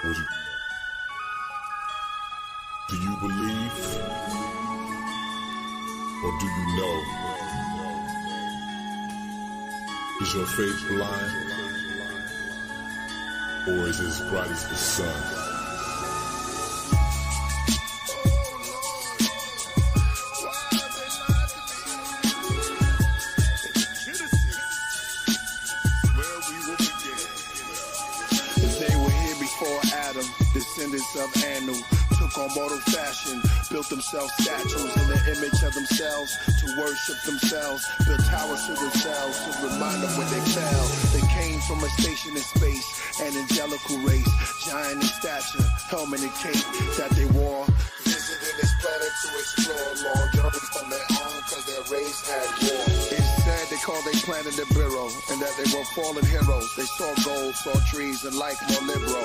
Would you, do you believe? Or do you know? Is your faith blind? Or is it as bright as the sun? Descendants of Anu took on mortal fashion, built themselves statues in the image of themselves to worship themselves, built towers to themselves to remind them when they fell. They came from a station in space, an angelical race, giant in stature, helmet and cape that they wore. Visited this planet to explore, long journey from their own cause their race had war. It's said they called their planet the Bureau, and that they were fallen heroes. They saw gold, saw trees, and life more liberal.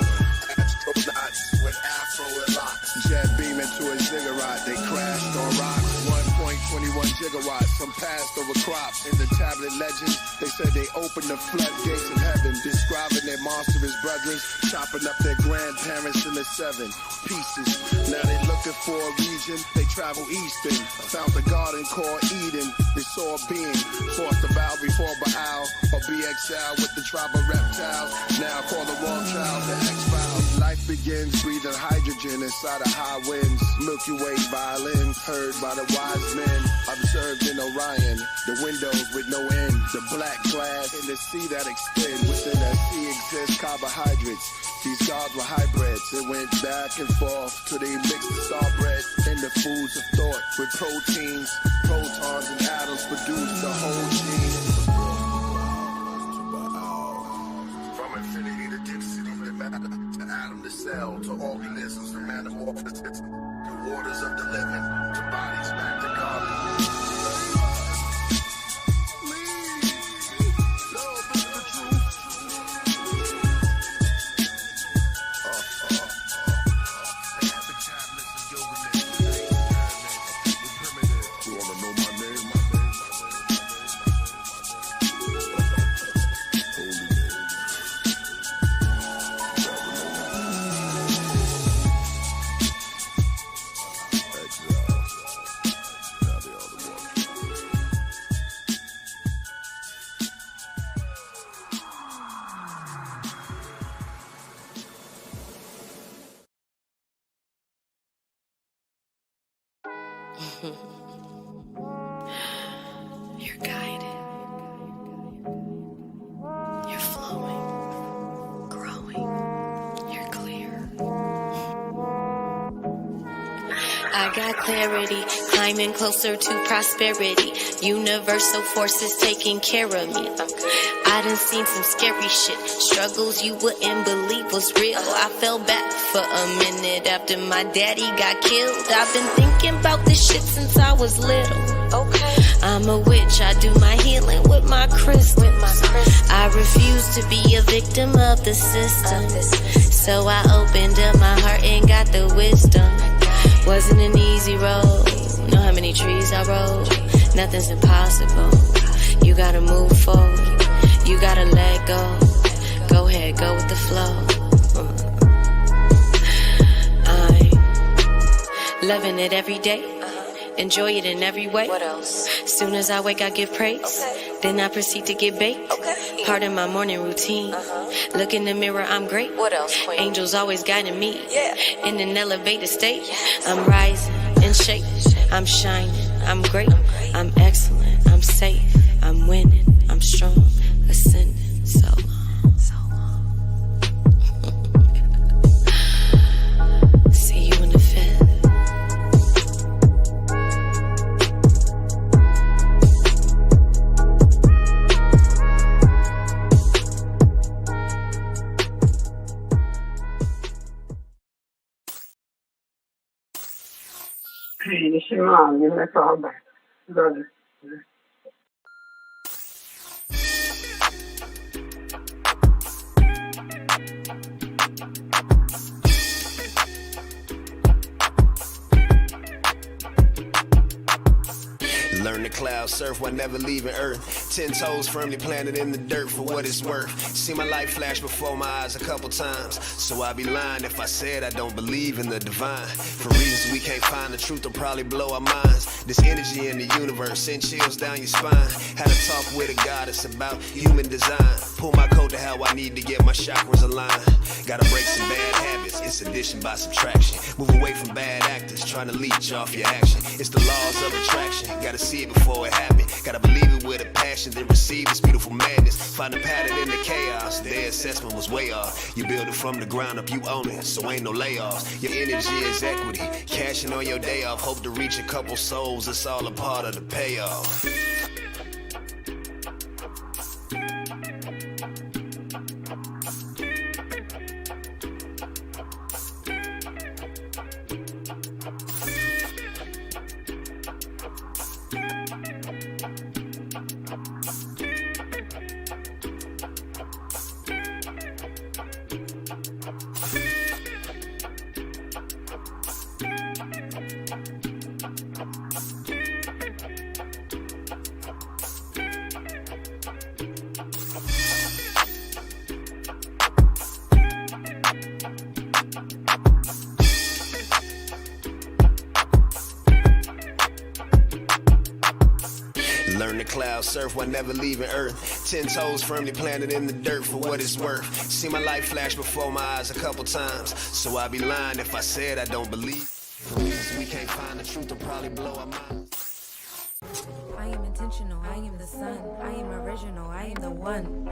Astronauts with afro and locks, jet beam into a ziggurat. They crashed on rocks, 1.21 gigawatts. Some passed over crops. In the tablet legends, they said they opened the floodgates of heaven, describing their monstrous brethren, chopping up their grandparents in the 7 pieces. Now they looking for a region. They travel eastern, found the garden called Eden. They saw a being, forced to bow before Baal or BXL with the tribal reptiles. Now call the wrong child the X-Files. Life begins breathing hydrogen inside of high winds. Milky Way violins heard by the wise men. Observed in Orion, the windows with no end. The black glass in the sea that extend. Within that sea exist carbohydrates. These gods were hybrids. It went back and forth till they mixed the star bread in the foods of thought with proteins. Protons and atoms produce the whole gene. From infinity to density to matter, to atom to cell, to organisms to metamorphosis, to waters of the living, to bodies back to carbon. You're guided. You're flowing, growing. You're clear. I got clarity, climbing closer to prosperity. Universal forces taking care of me. I done seen some scary shit. Struggles you wouldn't believe was real. I fell back for a minute after my daddy got killed. I've been thinking about this shit since I was little. Okay. I'm a witch, I do my healing with my crystal. I refuse to be a victim of the system. So I opened up my heart and got the wisdom. Wasn't an easy road. Know how many trees I rode? Nothing's impossible. You gotta move forward. You gotta let go. Go ahead, go with the flow. I'm loving it every day. Enjoy it in every way. What else? Soon as I wake, I give praise. Okay. Then I proceed to get baked. Okay. Part of my morning routine. Look in the mirror, I'm great. What else, queen? Angels always guiding me. Yeah. In an elevated state. Yes. I'm rising and shaking. I'm shining. I'm great. I'm excellent. I'm safe. I'm winning. I'm strong. Ascending. So long. So long. See you in the fifth. Hey, this your mom. Give me that call back. Love you. Learn to clap. clouds, surf while never leaving Earth. 10 toes firmly planted in the dirt for what it's worth. See my life flash before my eyes a couple times, so I'd be lying if I said I don't believe in the divine. For reasons we can't find, the truth will probably blow our minds. This energy in the universe send chills down your spine. Had a talk with a goddess about human design. Pull my code to how I need to get my chakras aligned. Gotta break some bad habits, it's addition by subtraction. Move away from bad actors, trying to leech off your action. It's the laws of attraction, gotta see it before it happens. Gotta believe it with a passion, then receive this beautiful madness. Find a pattern in the chaos, their assessment was way off. You build it from the ground up, you own it, so ain't no layoffs. Your energy is equity, cashing on your day off. Hope to reach a couple souls, it's all a part of the payoff. Learn to cloud surf while never leaving Earth. 10 toes firmly planted in the dirt for what it's worth. See my life flash before my eyes a couple times, so I'd be lying if I said I don't believe. For reasons we can't find, the truth will probably blow our minds. I am intentional, I am the sun, I am original, I am the one.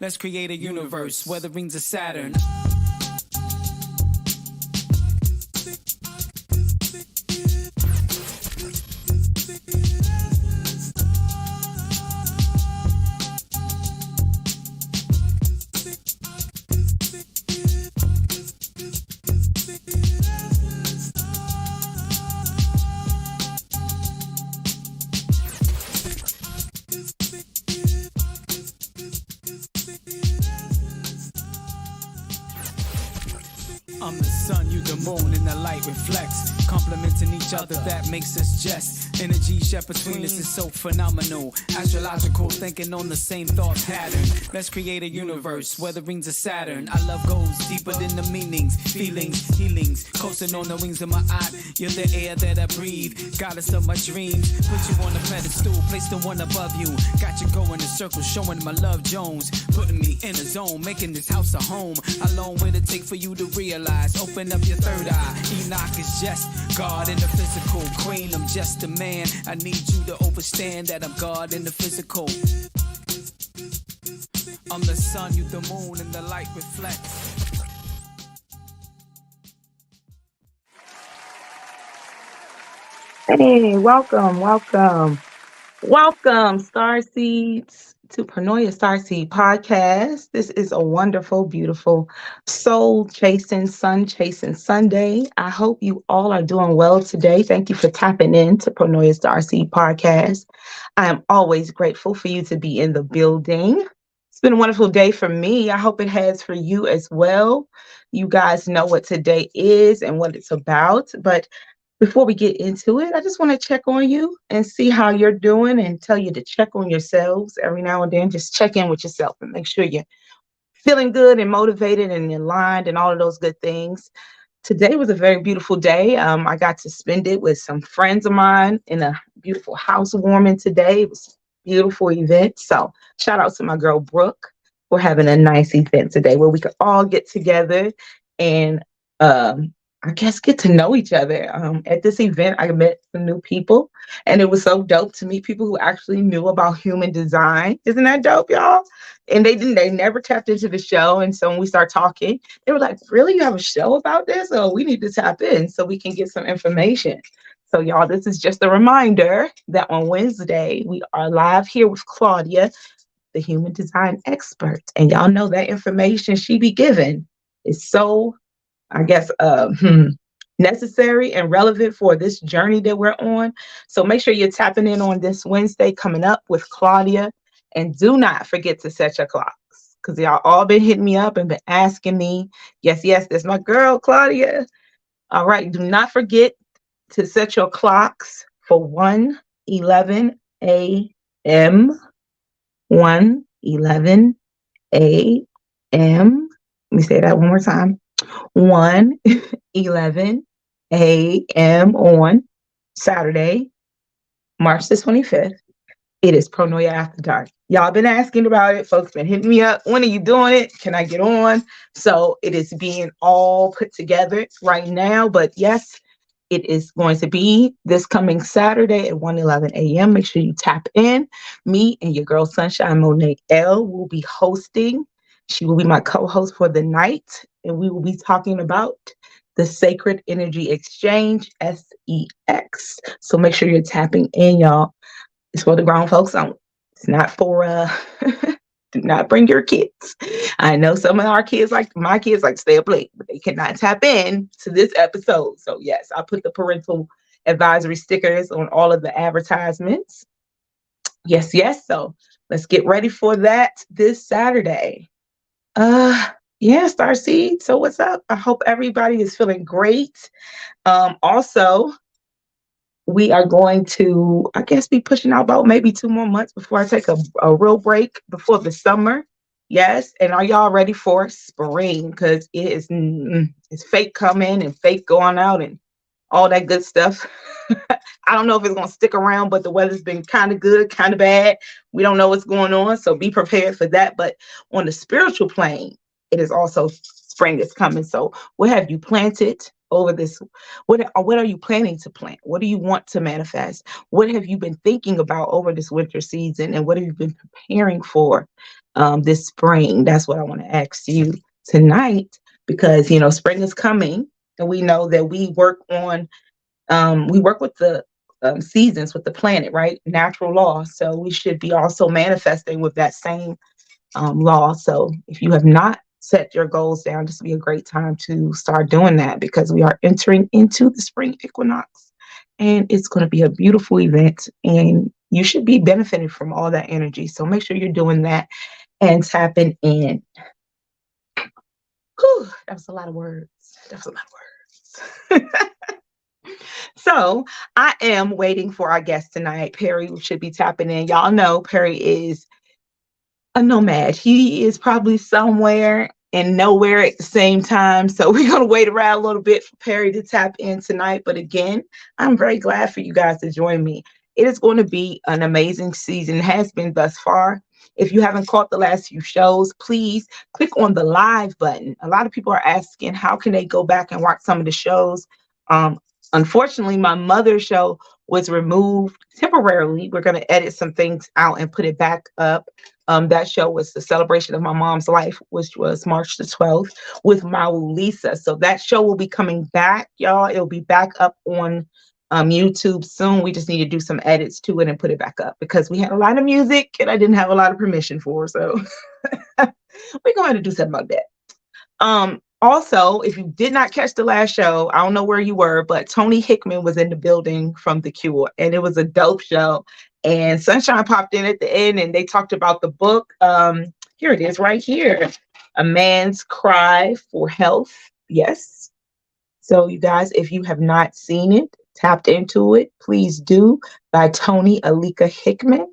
Let's create a universe where the rings of Saturn. I'm the sun, you the moon, and the light reflects. Complementing each other, that makes us jest. Energy shared between us is so phenomenal. Astrological thinking on the same thought pattern. Let's create a universe where the rings of Saturn. Our love goes deeper than the meanings, feelings, healings. Coasting on the wings of my eye. You're the air that I breathe. Goddess of my dreams. Put you on a pedestal, place the one above you. Got you going in circles, showing my love Jones. Putting me in a zone, making this house a home. How long will it take for you to realize? Open up your third eye. Enoch is just God in the physical. Queen, I'm just a man. I need you to understand that I'm God in the physical. I'm the sun, you the moon, and the light reflects. Hey, welcome, Starseeds, to Parnoia Starseed Podcast. This is a wonderful, beautiful, soul chasing, sun chasing Sunday. I hope you all are doing well today. Thank you for tapping in to Parnoia Starseed Podcast. I am always grateful for you to be in the building. It's been a wonderful day for me. I hope it has for you as well. You guys know what today is and what it's about, but before we get into it, I just want to check on you and see how you're doing and tell you to check on yourselves every now and then. Just check in with yourself and make sure you're feeling good and motivated and aligned and all of those good things. Today was a very beautiful day. I got to spend it with some friends of mine in a beautiful housewarming today. It was a beautiful event. So shout out to my girl Brooke for having a nice event today where we could all get together and I guess get to know each other. At this event, I met some new people, and it was so dope to meet people who actually knew about human design. Isn't that dope, y'all? And they never tapped into the show. And so when we start talking, they were like, really, you have a show about this? Oh, we need to tap in so we can get some information. So y'all, this is just a reminder that on Wednesday, we are live here with Claudia, the human design expert. And y'all know that information she be giving is so I guess, necessary and relevant for this journey that we're on. So make sure you're tapping in on this Wednesday coming up with Claudia. And do not forget to set your clocks because y'all all been hitting me up and been asking me. Yes, yes, that's my girl, Claudia. All right. Do not forget to set your clocks for 1:11 a.m. 1:11 a.m. Let me say that one more time. 1:11 a.m. on Saturday, March the 25th. It is Pronoia After Dark. Y'all been asking about it. Folks been hitting me up. When are you doing it? Can I get on? So it is being all put together right now. But yes, it is going to be this coming Saturday at 1:11 a.m. Make sure you tap in. Me and your girl Sunshine Monet L will be hosting. She will be my co-host for the night, and we will be talking about the Sacred Energy Exchange, SEX. So make sure you're tapping in, y'all. It's for the grown folks only. It's not for do not bring your kids. I know some of our kids my kids like to stay up late, but they cannot tap in to this episode. So yes, I put the parental advisory stickers on all of the advertisements. Yes, yes. So let's get ready for that this Saturday. Yeah, Starseed. So what's up? I hope everybody is feeling great. Also, we are going to, I guess, be pushing out about maybe 2 more months before I take a real break before the summer. Yes. And are y'all ready for spring? Because it's fake coming and fake going out and all that good stuff. I don't know if it's going to stick around, but the weather's been kind of good, kind of bad. We don't know what's going on. So be prepared for that. But on the spiritual plane, it is also spring is coming. So what have you planted over this? What are you planning to plant? What do you want to manifest? What have you been thinking about over this winter season? And what have you been preparing for this spring? That's what I want to ask you tonight, because, spring is coming and we know that we work with the seasons, with the planet, right? Natural law. So we should be also manifesting with that same law. So if you have not set your goals down, this will be a great time to start doing that, because we are entering into the spring equinox and it's going to be a beautiful event and you should be benefiting from all that energy. So make sure you're doing that and tapping in. Whew, that was a lot of words. So I am waiting for our guest tonight. Peri should be tapping in. Y'all know Peri is a nomad. He is probably somewhere and nowhere at the same time. So we're going to wait around a little bit for Peri to tap in tonight. But again, I'm very glad for you guys to join me. It is going to be an amazing season. It has been thus far. If you haven't caught the last few shows, please click on the live button. A lot of people are asking, how can they go back and watch some of the shows? Unfortunately, my mother's show was removed temporarily. We're going to edit some things out and put it back up. That show was the celebration of my mom's life, which was March the 12th with Mawu Lisa. So that show will be coming back, y'all. It'll be back up on YouTube soon. We just need to do some edits to it and put it back up because we had a lot of music and I didn't have a lot of permission for. So we're going to do something about that. Also, if you did not catch the last show, I don't know where you were, but Tony Hickman was in the building from The Cure, and it was a dope show. And Sunshine popped in at the end, and they talked about the book. Here it is right here. A Man's Cry for Health. Yes. So you guys, if you have not seen it, tapped into it, please do, by Tony Alika Hickman.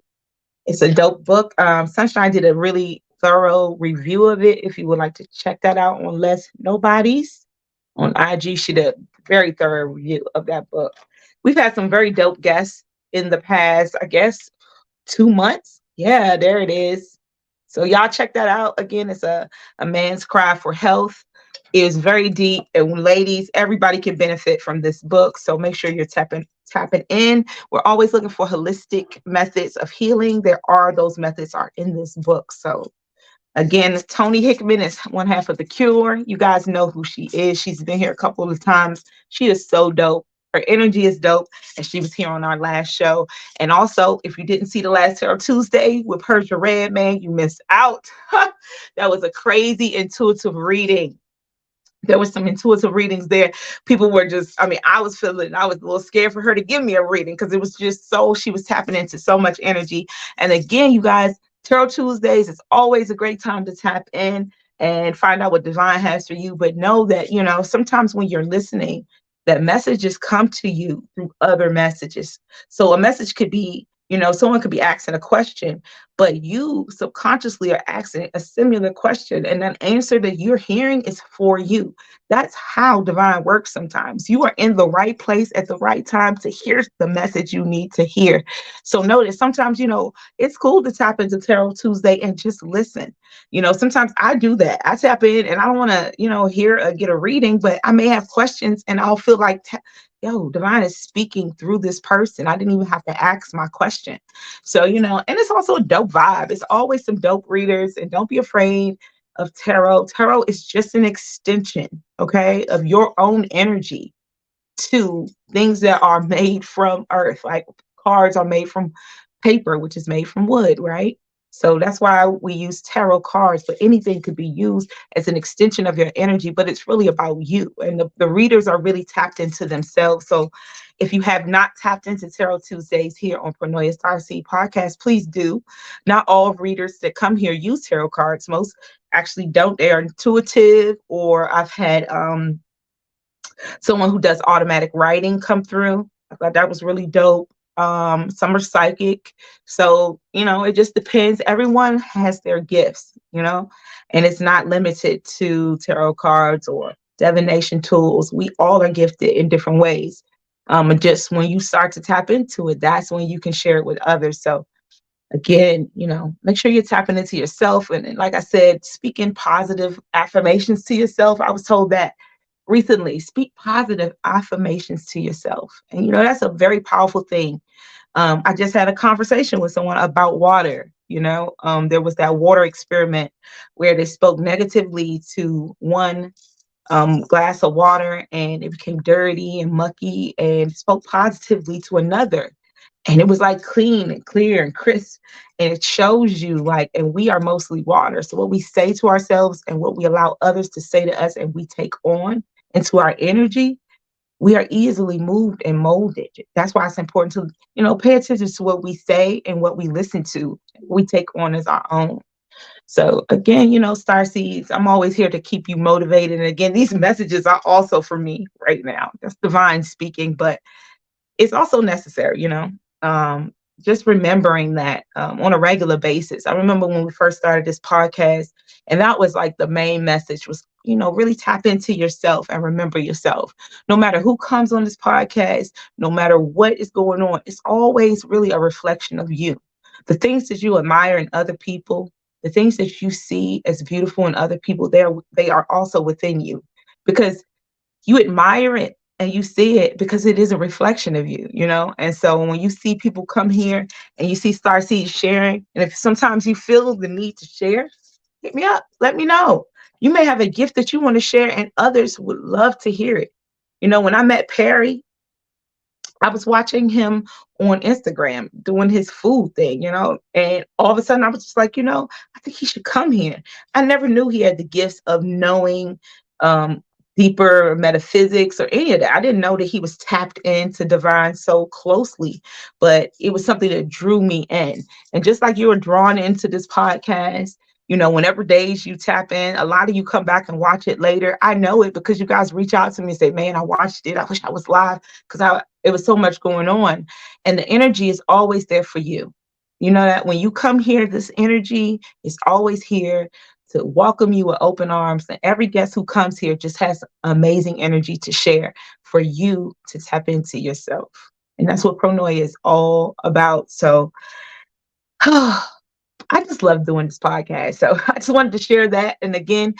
It's a dope book. Sunshine did a really thorough review of it. If you would like to check that out on Less Nobodies on IG, she did a very thorough review of that book. We've had some very dope guests in the past, I guess, 2 months. Yeah, there it is. So y'all check that out. Again, it's a Man's Cry for Health. It is very deep, and ladies, everybody can benefit from this book. So make sure you're tapping in. We're always looking for holistic methods of healing. Those methods are in this book. So again, Tony Hickman is one half of The Cure. You guys know who she is. She's been here a couple of times. She is so dope. Her energy is dope, and she was here on our last show. And also, if you didn't see the last Tarot Tuesday with Persia Red, man, you missed out. That was a crazy intuitive reading. There was some intuitive readings there. People were just, I mean, I was a little scared for her to give me a reading because it was just so, she was tapping into so much energy. And again, you guys, Tarot Tuesdays is always a great time to tap in and find out what divine has for you. But know that, sometimes when you're listening, that messages come to you through other messages. So a message could be, someone could be asking a question, but you subconsciously are asking a similar question, and that answer that you're hearing is for you. That's how divine works sometimes. You are in the right place at the right time to hear the message you need to hear. So notice sometimes, it's cool to tap into Tarot Tuesday and just listen. Sometimes I do that. I tap in and I don't want to, get a reading, but I may have questions and I'll feel like, yo, divine is speaking through this person. I didn't even have to ask my question. So, and it's also a dope vibe. It's always some dope readers, and don't be afraid of tarot. Tarot is just an extension, okay, of your own energy to things that are made from earth. Like cards are made from paper, which is made from wood, right? So that's why we use tarot cards, but anything could be used as an extension of your energy, but it's really about you. And the readers are really tapped into themselves. So if you have not tapped into Tarot Tuesdays here on Pronoia Starseed Podcast, please do. Not all readers that come here use tarot cards. Most actually don't. They are intuitive, or I've had someone who does automatic writing come through. I thought that was really dope. Some are psychic. So, it just depends. Everyone has their gifts, and it's not limited to tarot cards or divination tools. We all are gifted in different ways. And just when you start to tap into it, that's when you can share it with others. So again, make sure you're tapping into yourself. And like I said, speaking positive affirmations to yourself. I was told that recently, speak positive affirmations to yourself. And, that's a very powerful thing. I just had a conversation with someone about water. There was that water experiment where they spoke negatively to one glass of water and it became dirty and mucky, and spoke positively to another. And it was like clean and clear and crisp. And it shows you like, and we are mostly water. So what we say to ourselves and what we allow others to say to us and we take on into our energy, we are easily moved and molded. That's why it's important to, pay attention to what we say and what we listen to, we take on as our own. So again, star seeds, I'm always here to keep you motivated. And again, these messages are also for me right now. That's divine speaking, but it's also necessary, um, just remembering that on a regular basis. I remember when we first started this podcast, and that was like the main message was, really tap into yourself and remember yourself. No matter who comes on this podcast, no matter what is going on, it's always really a reflection of you. The things that you admire in other people, the things that you see as beautiful in other people, they are also within you, because you admire it and you see it because it is a reflection of you, And so when you see people come here and you see Starseed sharing, and if sometimes you feel the need to share, hit me up, let me know. You may have a gift that you want to share and others would love to hear it. When I met Peri, I was watching him on Instagram doing his food thing, and all of a sudden I was just like, I think he should come here. I never knew he had the gifts of knowing deeper metaphysics or any of that. I didn't know that he was tapped into divine so closely, but it was something that drew me in. And just like you were drawn into this podcast, whenever days you tap in, a lot of you come back and watch it later. I know it because you guys reach out to me and say, man, I watched it. I wish I was live because it was so much going on. And the energy is always there for you. You know that when you come here, this energy is always here to welcome you with open arms. And every guest who comes here just has amazing energy to share for you to tap into yourself. And that's what Pronoia is all about. So I just love doing this podcast. So I just wanted to share that. And again,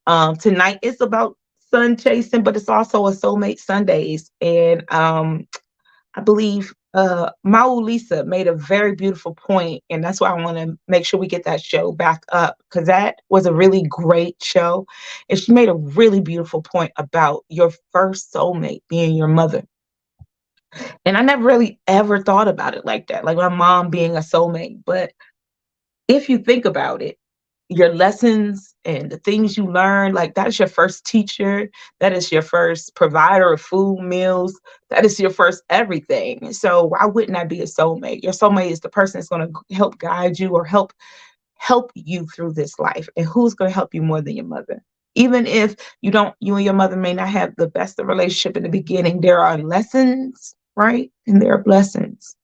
tonight it's about sun chasing, but it's also a soulmate Sundays. And I believe Mau Lisa made a very beautiful point, and that's why I want to make sure we get that show back up, because that was a really great show. And she made a really beautiful point about your first soulmate being your mother. And I never really ever thought about it like that, like my mom being a soulmate. But if you think about it, your lessons and the things you learn, like that is your first teacher, that is your first provider of food, meals, that is your first everything. So why wouldn't that be a soulmate? Your soulmate is the person that's going to help guide you or help you through this life. And who's going to help you more than your mother? Even if you and your mother may not have the best of relationship in the beginning, there are lessons, right? And there are blessings.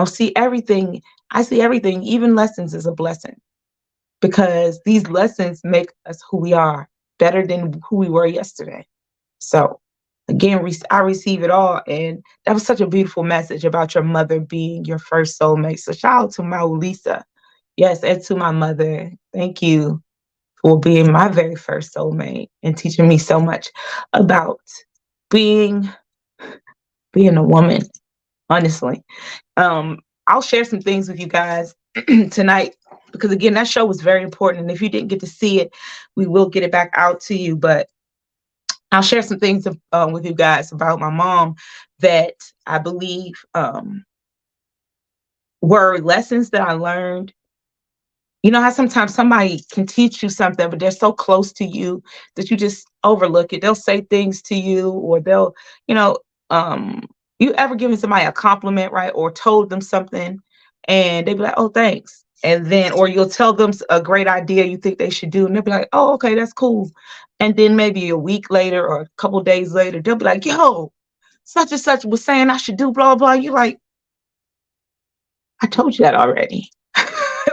See everything. I see everything, even lessons, as a blessing, because these lessons make us who we are, better than who we were yesterday. So again, I receive it all. And that was such a beautiful message about your mother being your first soulmate. So shout out to my Lisa. Yes, and to my mother. Thank you for being my very first soulmate and teaching me so much about being being a woman, honestly. I'll share some things with you guys tonight, because again, that show was very important. And if you didn't get to see it, we will get it back out to you. But I'll share some things with you guys about my mom that I believe were lessons that I learned. You know how sometimes somebody can teach you something, but they're so close to you that you just overlook it. They'll say things to you, or they'll, you know, um, you ever given somebody a compliment, right? Or told them something and they be like, oh, thanks. And then, or you'll tell them a great idea you think they should do, and they'll be like, oh, okay, that's cool. And then maybe a week later or a couple days later, they'll be like, yo, such and such was saying I should do blah, blah. You're like, I told you that already.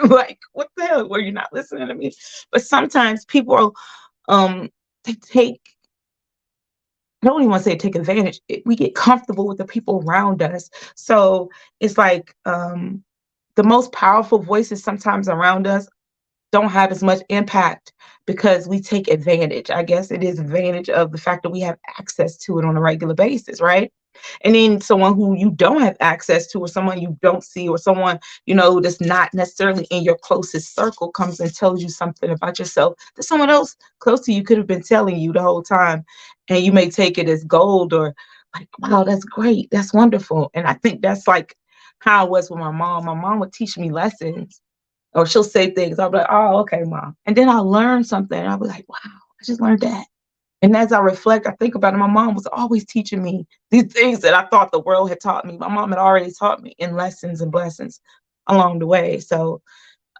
Like, what the hell? Were you not listening to me? But sometimes people, they take, I don't even want to say take advantage. We get comfortable with the people around us. So it's like the most powerful voices sometimes around us don't have as much impact because we take advantage. I guess it is advantage of the fact that we have access to it on a regular basis, right? And then someone who you don't have access to, or someone you don't see, or someone, that's not necessarily in your closest circle, comes and tells you something about yourself that someone else close to you could have been telling you the whole time. And you may take it as gold, or like, wow, that's great. That's wonderful. And I think that's like how it was with my mom. My mom would teach me lessons, or she'll say things. I'll be like, oh, okay, mom. And then I'll learn something. And I'll be like, wow, I just learned that. And as I reflect, I think about it. My mom was always teaching me these things that I thought the world had taught me. My mom had already taught me in lessons and blessings along the way. So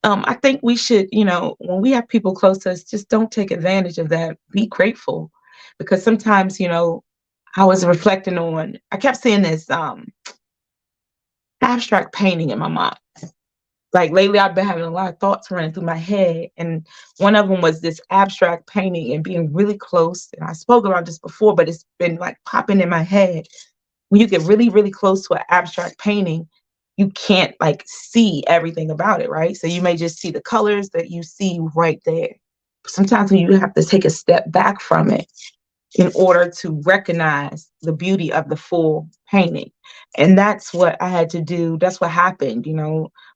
I think we should, when we have people close to us, just don't take advantage of that. Be grateful. Because sometimes, I was reflecting on, I kept seeing this abstract painting in my mind. Like lately, I've been having a lot of thoughts running through my head. And one of them was this abstract painting and being really close. And I spoke about this before, but it's been like popping in my head. When you get really, really close to an abstract painting, you can't like see everything about it, right? So you may just see the colors that you see right there. Sometimes when you have to take a step back from it in order to recognize the beauty of the full painting. And that's what I had to do. That's what happened.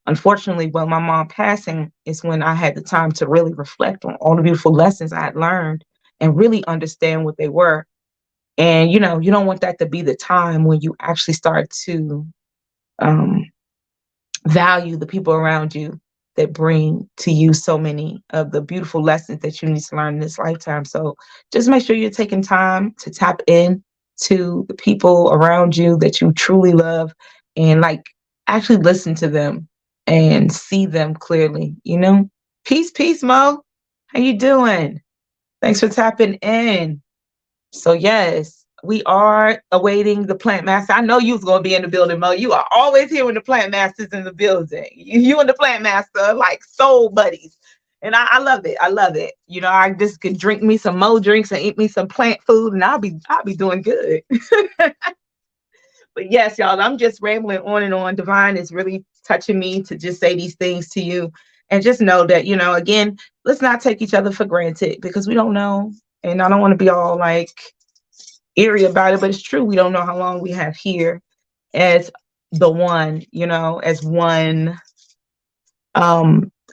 Unfortunately, when my mom passing is when I had the time to really reflect on all the beautiful lessons I had learned and really understand what they were. And, you don't want that to be the time when you actually start to value the people around you that bring to you so many of the beautiful lessons that you need to learn in this lifetime. So just make sure you're taking time to tap in to the people around you that you truly love, and like actually listen to them and see them clearly, Peace, peace, Mo. How you doing? Thanks for tapping in. So yes, we are awaiting the plant master. I know you was going to be in the building, Mo. You are always here when the plant master's in the building. You and the plant master are like soul buddies. And I love it. I love it. I just could drink me some Mo drinks and eat me some plant food, and I'll be doing good. But yes, y'all, I'm just rambling on and on. Divine is really touching me to just say these things to you. And just know that, again, let's not take each other for granted, because we don't know. And I don't want to be all like eerie about it, but it's true. We don't know how long we have here as the one, as one,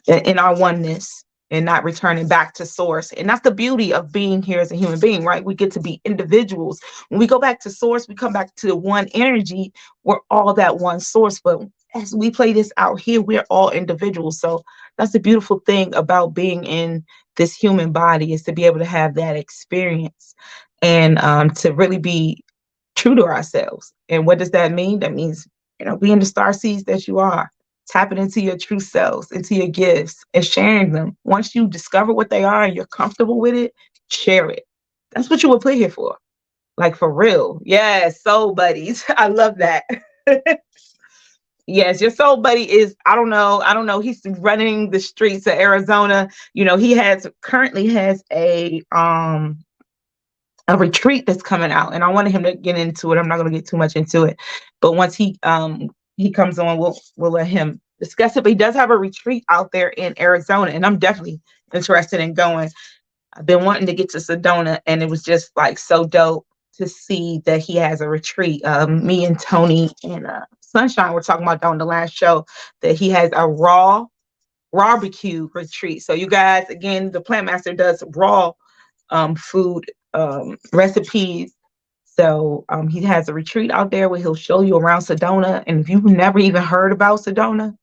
in our oneness, and not returning back to source. And that's the beauty of being here as a human being, right? We get to be individuals. When we go back to source, we come back to the one energy. We're all that one source, but as we play this out here, we're all individuals. So that's the beautiful thing about being in this human body, is to be able to have that experience, and to really be true to ourselves. And what does that mean? That means, being the star seeds that you are, tapping into your true selves, into your gifts, and sharing them. Once you discover what they are and you're comfortable with it, share it. That's what you were put here for. Like, for real. Yes, soul buddies. I love that. Yes, your soul buddy is, I don't know. He's running the streets of Arizona. He currently has a retreat that's coming out, and I wanted him to get into it. I'm not going to get too much into it, but once he comes on, we'll let him discuss it. But he does have a retreat out there in Arizona, and I'm definitely interested in going. I've been wanting to get to Sedona, and it was just like so dope to see that he has a retreat. Me and Tony and Sunshine were talking about that on the last show, that he has a raw barbecue retreat. So you guys, again, the Plant Master does raw food recipes. So he has a retreat out there where he'll show you around Sedona. And if you've never even heard about Sedona,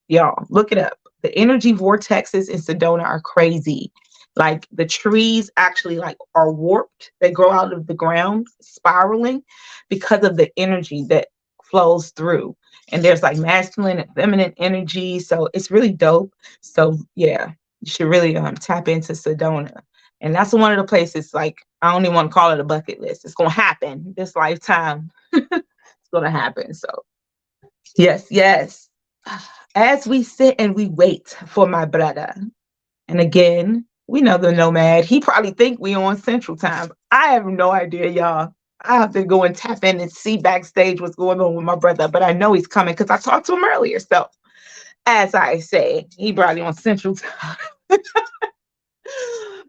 y'all, look it up. The energy vortexes in Sedona are crazy. Like, the trees actually are warped. They grow out of the ground spiraling because of the energy that flows through. And there's like masculine and feminine energy. So it's really dope. So yeah, you should really tap into Sedona. And that's one of the places, like, I don't even want to call it a bucket list. It's going to happen this lifetime. It's going to happen. So yes. As we sit and we wait for my brother. And again, we know the nomad. He probably think we on Central Time. I have no idea, y'all. I have to go and tap in and see backstage what's going on with my brother. But I know he's coming because I talked to him earlier. So, as I say, he probably on Central Time.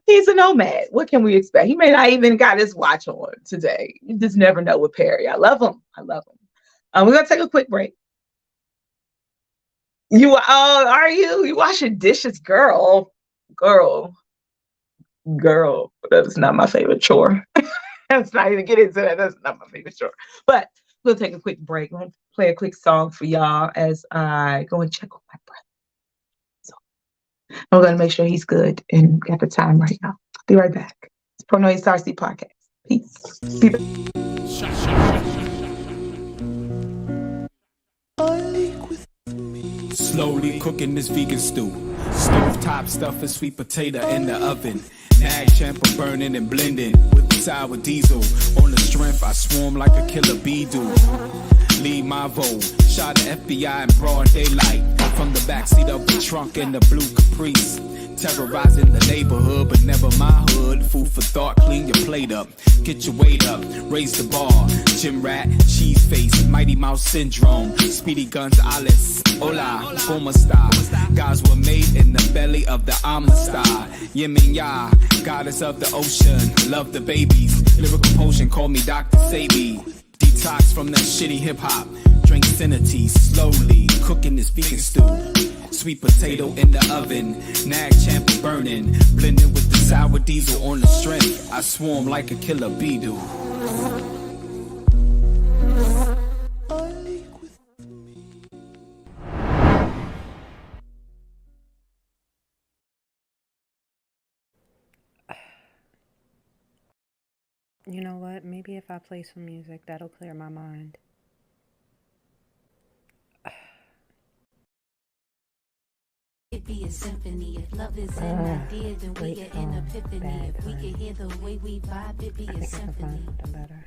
He's a nomad. What can we expect? He may not even got his watch on today. You just never know with Peri. I love him. We're going to take a quick break. Are you? You washing dishes, girl. That is not my favorite chore. Let's not even get into that. That's not my favorite chore. But we'll take a quick break. We'll play a quick song for y'all as I go and check on my brother. So I'm going to make sure he's good and got the time right now. I'll be right back. It's Pronoia Sarsi Podcast. Peace. Be back. Slowly cooking this vegan stew. Stovetop stuffing sweet potato in the oven. Nag champa burning and blending with sour diesel. On the strength, I swarm like a killer bee do. Lead my vote. Shot the FBI in broad daylight. From the backseat of the trunk in the blue Caprice. Terrorizing the neighborhood, but never my hood. Food for thought, clean your plate up. Get your weight up, raise the bar. Gym rat, cheese face, Mighty Mouse syndrome. Speedy Guns, Alice, hola, como esta? Guys were made in the belly of the Amistad. Yemen Ya, goddess of the ocean. Love the babies, lyrical potion, call me Dr. Sabi. Detox from that shitty hip hop. Drink Sanity, slowly cooking this vegan stew. Sweet potato in the oven, nag champa burning, blending with the sour diesel on the strength. I swarm like a killer bee do. You know what? Maybe if I play some music, that'll clear my mind. It be a symphony. If love is an idea, then we get an epiphany. If we can hear the way we vibe, it be a symphony. Better.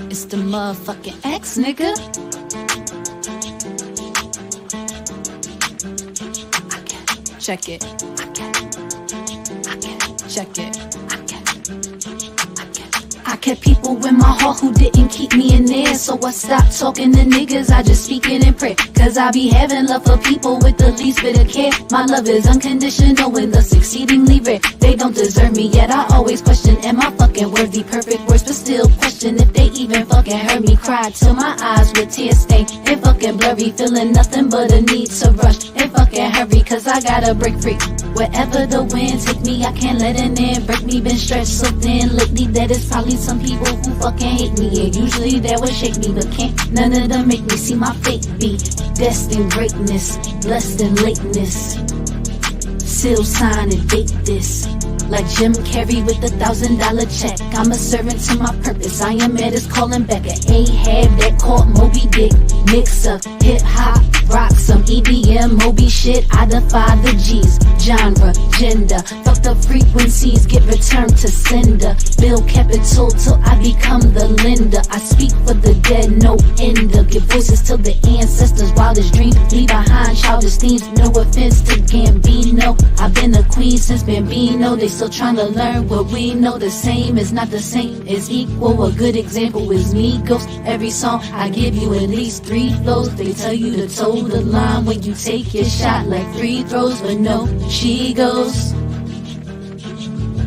It's the motherfucking X, nigga. Check it. Check it. I kept people in my heart who didn't keep me in there. So I stopped talking to niggas, I just speak it in prayer. Cause I be having love for people with the least bit of care. My love is unconditional and thus exceedingly rare. They don't deserve me yet, I always question, am I fucking worthy? Perfect words, but still question if they even fucking heard me cry till my eyes were tear stained and fucking blurry, feeling nothing but a need to rush and fucking hurry, cause I gotta break free. Wherever the wind take me, I can't let it in. Break me, been stretched so thin lately that it's probably some people who fucking hate me. And usually that would shake me, but can't none of them make me see my fate be destined greatness, blessed in lateness. Seal, sign, and date this. Like Jim Carrey with $1,000 check. I'm a servant to my purpose. I am at his calling back. An Ahab that caught Moby Dick. Mix of hip hop, rock, some EDM, Moby shit. I defy the G's. Genre, gender, fucked up frequencies. Get returned to sender. Build capital till I become the lender. I speak for the dead, no ender. Give voices to the ancestors' wildest dreams. Leave behind childish themes. No offense to Gambino. I've been a queen since Bambino. They still trying to learn what we know. The same is not the same is equal. A good example is me. Ghost. Every song I give you at least 3 flows. They tell you to toe the line when you take your shot like free throws. But no, she goes.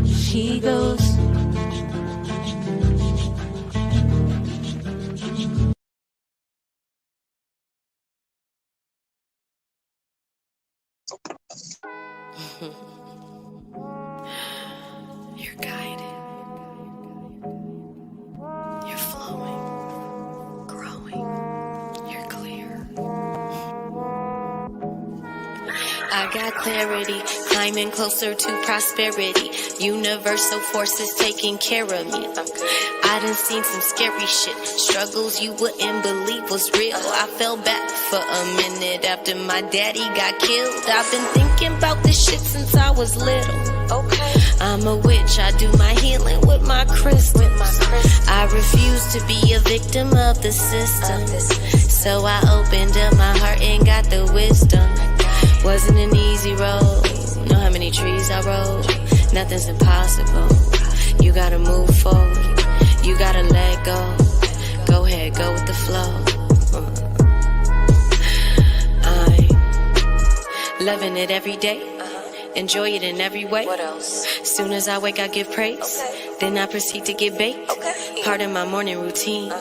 She goes. You're guided. You're flowing, growing. You're clear. I got clarity, climbing closer to prosperity. Universal forces taking care of me. I done seen some scary shit. Struggles you wouldn't believe was real. I fell back for a minute after my daddy got killed. I've been thinking about this shit since I was little. Okay. I'm a witch, I do my healing with my crystals. I refuse to be a victim of the system. So I opened up my heart and got the wisdom. Wasn't an easy road. Know how many trees I rode? Nothing's impossible. You gotta move forward. You gotta let go. Go ahead, go with the flow. I'm loving it every day. Enjoy it in every way. What else? Soon as I wake, I give praise. Okay. Then I proceed to get baked. Okay. Part of my morning routine.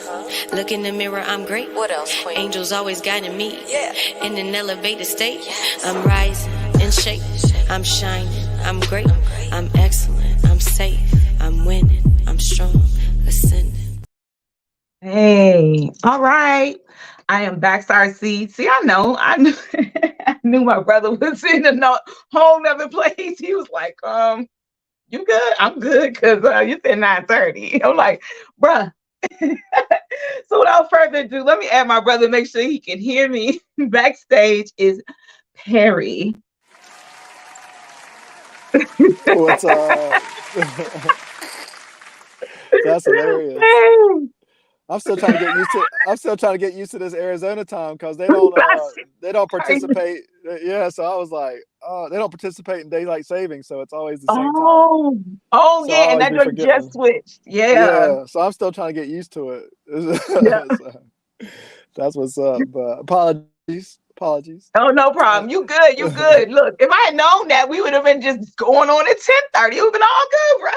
Look in the mirror, I'm great. What else, queen? Angels always guiding me. Yeah. In an elevated state. Yes. I'm rising and shaking. I'm shining. I'm great. I'm excellent. I'm safe. I'm winning. I'm strong. Ascending. Hey, all right. I am backside seed. See, I know. I knew I knew my brother was in a whole nother place. He was like, you good? I'm good, because you said 9:30. I'm like, bruh. So without further ado, let me add my brother, make sure he can hear me. Backstage is Peri. What's up? That's hilarious. Hey. I'm still trying to get used to this Arizona time because they don't participate. Yeah, so I was like, they don't participate in daylight saving, so it's always the same time. Oh So yeah, and that one just switched. Yeah. So I'm still trying to get used to it. Yeah. So that's what's up. But apologies. Oh, no problem. You good. Look, if I had known that, we would have been just going on at 10:30. It would have been all good, bro.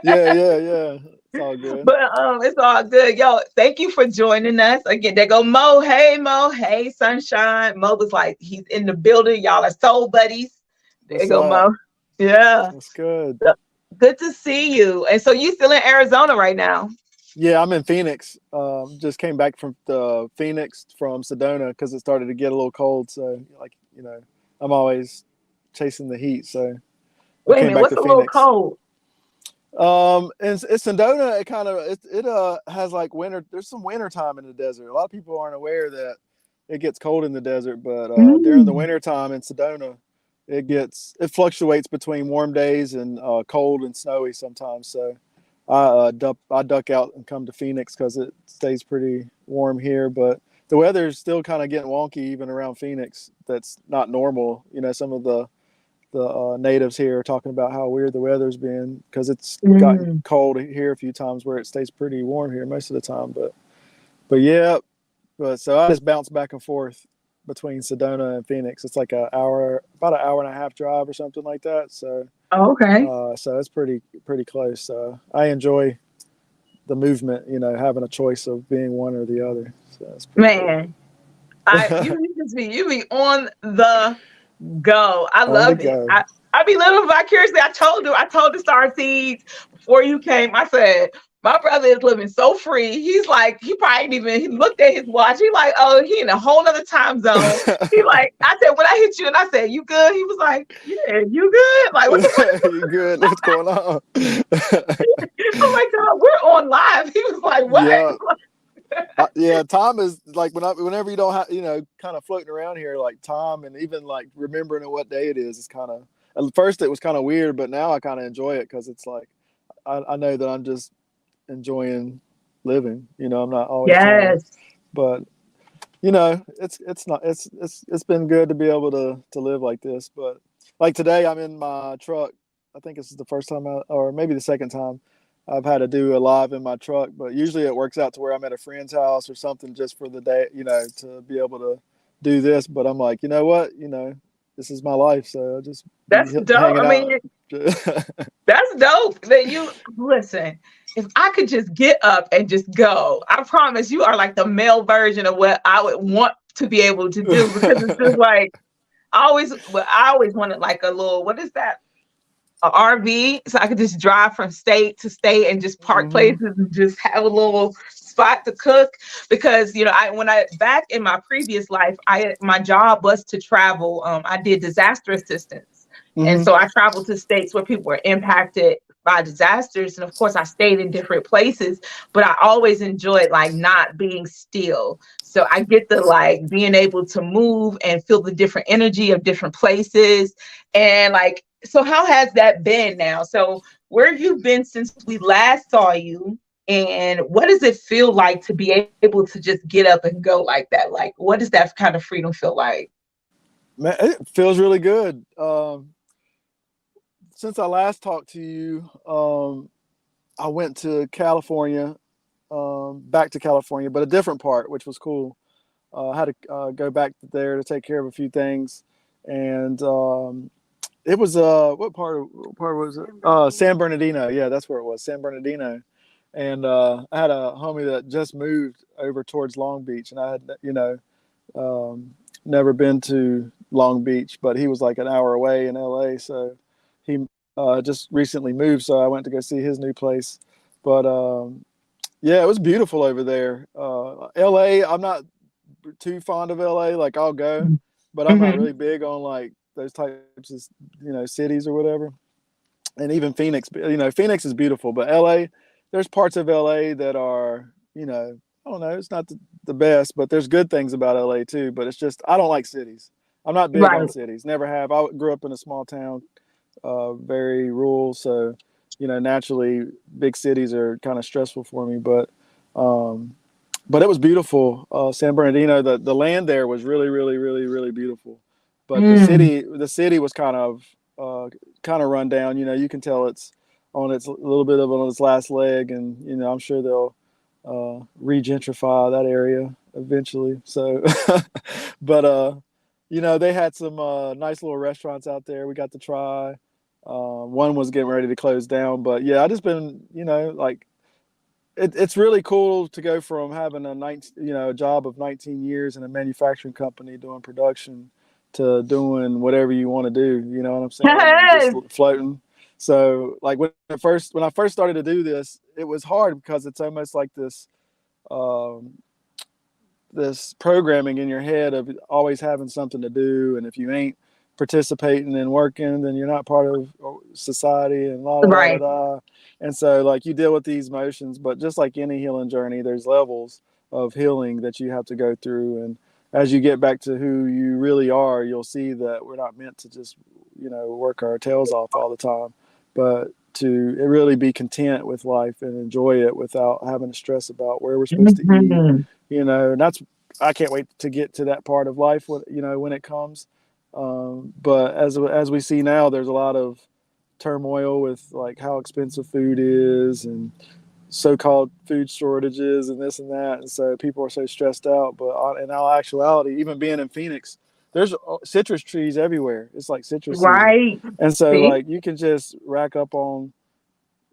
Yeah. It's all good. But it's all good. Yo, thank you for joining us. Again, there go Mo. Hey, Mo. Hey, Sunshine. Mo was like, he's in the building. Y'all are soul buddies. There you go, Mo. Yeah. That's good. Good to see you. And so you still in Arizona right now? Yeah, I'm in Phoenix. Just came back from Phoenix from Sedona because it started to get a little cold. So, I'm always chasing the heat. So, wait a minute, what's a little cold? In Sedona, it has like winter. There's some winter time in the desert. A lot of people aren't aware that it gets cold in the desert, but during the winter time in Sedona, it fluctuates between warm days and cold and snowy sometimes. So. I duck out and come to Phoenix because it stays pretty warm here, but the weather is still kind of getting wonky even around Phoenix. That's not normal. Some of the the natives here talking about how weird the weather's been because it's gotten Mm. cold here a few times where it stays pretty warm here most of the time. But yeah, but so I just bounce back and forth between Sedona and Phoenix. It's like about an hour and a half drive or something like that. So Oh, okay. so it's pretty close. I enjoy the movement, having a choice of being one or the other. So it's pretty cool. Man, you be on the go. I On the love it. go. I be living vicariously. I told the Star Seeds before you came. I said, my brother is living so free. He's like, he probably ain't even, he looked at his watch. He like, oh, he in a whole other time zone. He like, I said, when I hit you and I said, you good? He was like, yeah, you good? Like, what the fuck? You good? What's going on? I'm like, "Dog, we're on live." He was like, what? Yeah. Yeah, time is like whenever you don't have, kind of floating around here, like time and even like remembering what day it is kind of, at first it was kind of weird, but now I kind of enjoy it because it's like I know that I'm just enjoying living. I'm not always trying, Yes. but it's been good to be able to live like this. But like today, I'm in my truck. I think this is the first time or maybe the second time I've had to do a live in my truck, but usually it works out to where I'm at a friend's house or something just for the day, to be able to do this. But I'm like, you know what, this is my life, so I just That's dope. hanging I mean, out. that's dope that you listen. If I could just get up and just go, I promise you are like the male version of what I would want to be able to do because it's just like I always wanted like a little, what is that? A RV, so I could just drive from state to state and just park places and just have a little spot to cook. Because I back in my previous life, my job was to travel. I did disaster assistance, and so I traveled to states where people were impacted by disasters, and of course, I stayed in different places. But I always enjoyed like not being still. So I get the like being able to move and feel the different energy of different places, and like so how has that been now? So where have you been since we last saw you? And what does it feel like to be able to just get up and go like that? Like, what does that kind of freedom feel like? Man, it feels really good. Since I last talked to you, I went to California, back to California, but a different part, which was cool. I had to go back there to take care of a few things. And it was what part was it? San Bernardino. Yeah, that's where it was, San Bernardino. And I had a homie that just moved over towards Long Beach, and I had never been to Long Beach, but he was like an hour away in LA, so he just recently moved, so I went to go see his new place. But yeah, it was beautiful over there. LA, I'm not too fond of LA. Like I'll go, but I'm not really big on like those types of cities or whatever. And even Phoenix, Phoenix is beautiful, but LA, there's parts of LA that are, I don't know, it's not the best, but there's good things about LA too. But it's just I don't like cities. I'm not big on Right. cities. Never have. I grew up in a small town, very rural, so naturally big cities are kind of stressful for me. But it was beautiful. San Bernardino, the land there was really, really, really, really beautiful. But the city was kind of run down. You can tell it's on its a little bit of on its last leg, and I'm sure they'll regentrify that area eventually. So, but they had some nice little restaurants out there. We got to try. One was getting ready to close down, but yeah, I just been like. It's really cool to go from having a job of 19 years in a manufacturing company doing production to doing whatever you want to do. You know what I'm saying? And just floating. So like when I first started to do this, it was hard because it's almost like this programming in your head of always having something to do, and if you ain't participating and working, then you're not part of society, and la la la la. And so like you deal with these emotions, but just like any healing journey, there's levels of healing that you have to go through. And as you get back to who you really are, you'll see that we're not meant to just work our tails off all the time, but to really be content with life and enjoy it without having to stress about where we're supposed to eat. And I can't wait to get to that part of life when it comes. But as we see now, there's a lot of turmoil with like how expensive food is and so-called food shortages and this and that, and so people are so stressed out. But in all actuality, even being in Phoenix, there's citrus trees everywhere. It's like citrus season, Right. and so See? like you can just rack up on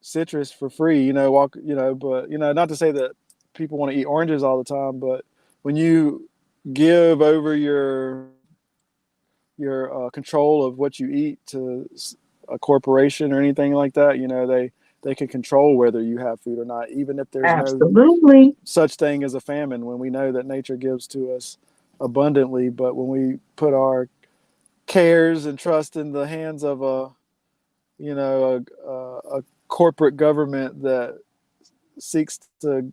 citrus for free. But not to say that people want to eat oranges all the time, but when you give over your control of what you eat to a corporation or anything like that, they can control whether you have food or not, even if there's no Absolutely. such thing as a famine, when we know that nature gives to us abundantly. But when we put our cares and trust in the hands of a corporate government that seeks to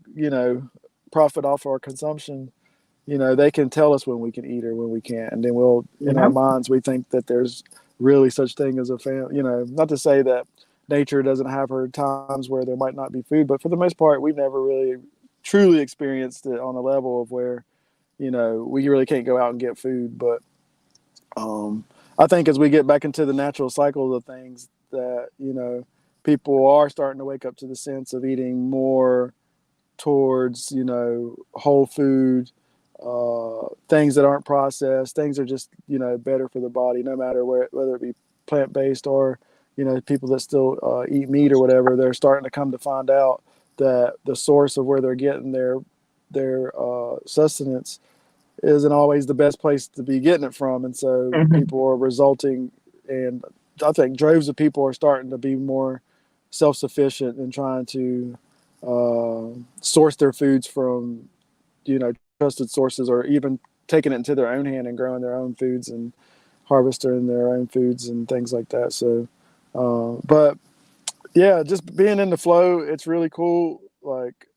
profit off our consumption, they can tell us when we can eat or when we can't, and then in our Yeah. minds, we think that there's really such thing as a family. Not to say that nature doesn't have her times where there might not be food, but for the most part, we've never really truly experienced it on a level of where, we really can't go out and get food. But I think as we get back into the natural cycle of things, that people are starting to wake up to the sense of eating more towards whole food, things that aren't processed, things are just better for the body, no matter whether it be plant-based or people that still eat meat or whatever. They're starting to come to find out that the source of where they're getting their sustenance isn't always the best place to be getting it from, and so Mhm. people are resulting, and I think droves of people are starting to be more self-sufficient and trying to source their foods from trusted sources, or even taking it into their own hand and growing their own foods and harvesting their own foods and things like that. So but yeah, just being in the flow, it's really cool. Like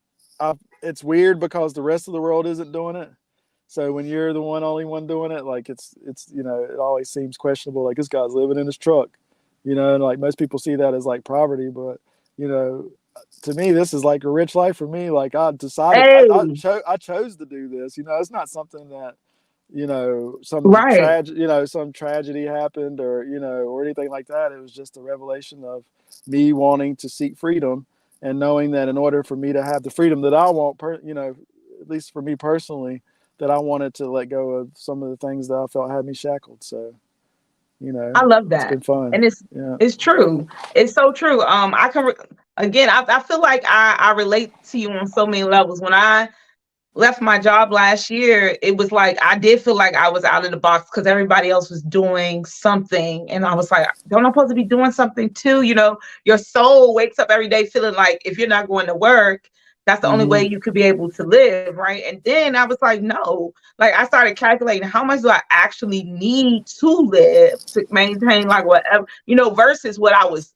it's weird because the rest of the world isn't doing it. So when you're the only one doing it, like it's it always seems questionable. Like, this guy's living in his truck, and like most people see that as like poverty, but you know, to me, this is like a rich life for me. Like, I decided Hey, I chose to do this. It's not something that right. some tragedy happened, or or anything like that. It was just a revelation of me wanting to seek freedom, and knowing that in order for me to have the freedom that I want, at least for me personally, that I wanted to let go of some of the things that I felt had me shackled. So, I love it's that. been fun. And Yeah. it's true. It's so true. I can again, I feel like I relate to you on so many levels. When I left my job last year, it was like I did feel like I was out of the box because everybody else was doing something. And I was like, don't I supposed to be doing something too? Your soul wakes up every day feeling like if you're not going to work, that's the only way Hmm. you could be able to live, right? And then I was like, no. Like, I started calculating how much do I actually need to live to maintain like whatever, versus what I was,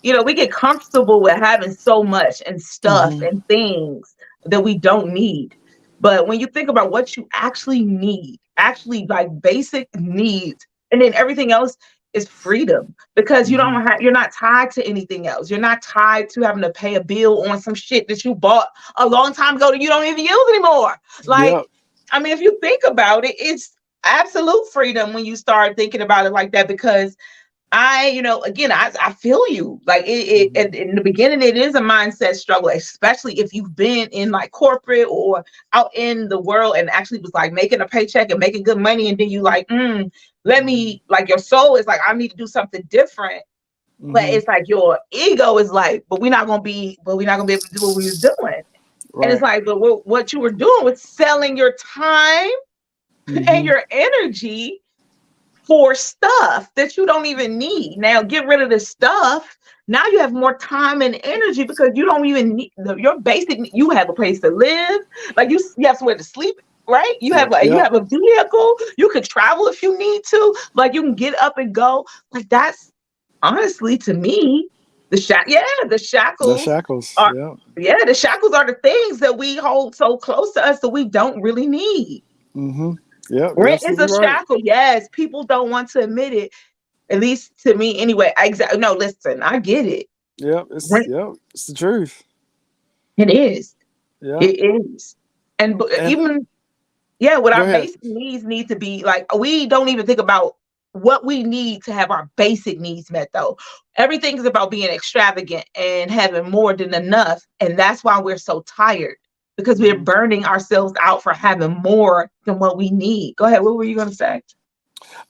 we get comfortable with having so much and stuff Hmm. and things that we don't need. But when you think about what you actually need, actually like basic needs, and then everything else is freedom, because Hmm. you're not tied to anything else. You're not tied to having to pay a bill on some shit that you bought a long time ago that you don't even use anymore. Like, Yep. I mean, if you think about it, it's absolute freedom when you start thinking about it like that, because again, I feel you. Like Hmm. in the beginning, it is a mindset struggle, especially if you've been in like corporate or out in the world and actually was like making a paycheck and making good money. And then you like, let Hmm. me, like, your soul is like, I need to do something different. But Hmm. it's like your ego is like, but we're not gonna be able to do what we was doing. And it's Right. like, but what you were doing was selling your time and Hmm. your energy for stuff that you don't even need. Now get rid of the stuff. Now you have more time and energy because you don't even need your basic. You have a place to live, like you have somewhere to sleep. Right? You Yep. have a vehicle. You could travel if you need to. Like, you can get up and go. Like, that's honestly, to me, the The shackles shackles. are Yep. the shackles are the things that we hold so close to us that we don't really need. Hmm. Yep. You're Rent is absolutely a right. shackle. Yes, people don't want to admit it. At least to me, anyway. Exactly. No, listen, I get it. Yep. Rent, It's the truth. it is. Yeah. It is. And And even, yeah, with go our ahead. basic needs need to be like, we don't even think about. what we need to have our basic needs met, though. Everything is about being extravagant and having more than enough. And that's why we're so tired, because we're burning ourselves out for having more than what we need. Go ahead. What were you going to say?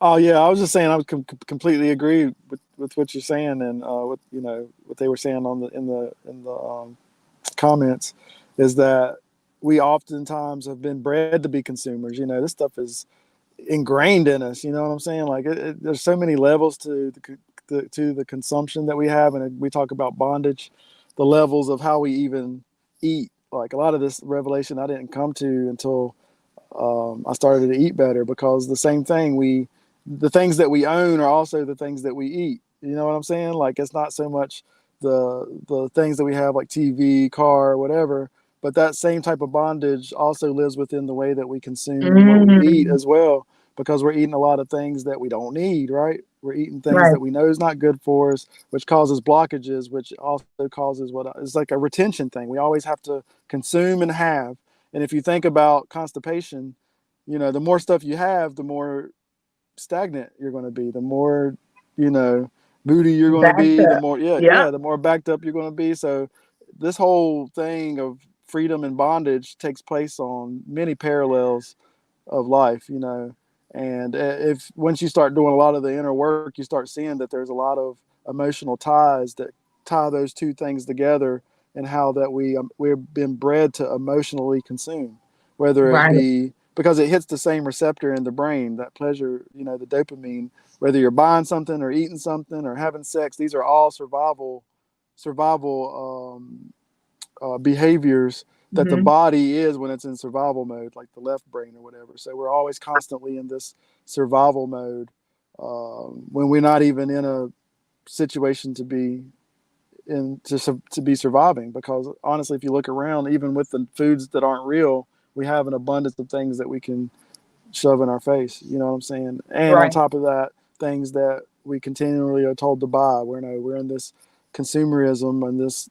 Oh yeah, I was just saying I would completely agree with what you're saying, and what what they were saying on the in the comments is that we oftentimes have been bred to be consumers. This stuff is ingrained in us. You know what I'm saying? Like there's so many levels to the consumption that we have, and we talk about bondage, the levels of how we even eat. Like a lot of this revelation I didn't come to until I started to eat better, because the same thing, the things that we own are also the things that we eat. You know what I'm saying? Like it's not so much the things that we have like TV, car, whatever, but that same type of bondage also lives within the way that we consume and what we eat Mm, as well, because we're eating a lot of things that we don't need, right? We're eating things right. that we know is not good for us, which causes blockages, which also causes what is like a retention thing. We always have to consume and have. And if you think about constipation, the more stuff you have, the more stagnant you're going to be, the more, you know, moody you're going to Backed be, the up. more, Yeah. the more backed up you're going to be. So this whole thing of freedom and bondage takes place on many parallels of life, and if once you start doing a lot of the inner work, you start seeing that there's a lot of emotional ties that tie those two things together, and how that we've been bred to emotionally consume, whether it Right. be because it hits the same receptor in the brain, that pleasure, the dopamine, whether you're buying something or eating something or having sex. These are all survival behaviors that the Hmm. body is when it's in survival mode, like the left brain or whatever. So we're always constantly in this survival mode, when we're not even in a situation to be to be surviving. Because honestly, if you look around, even with the foods that aren't real, we have an abundance of things that we can shove in our face. You know what I'm saying? And on Right. top of that, things that we continually are told to buy. We're in this consumerism and this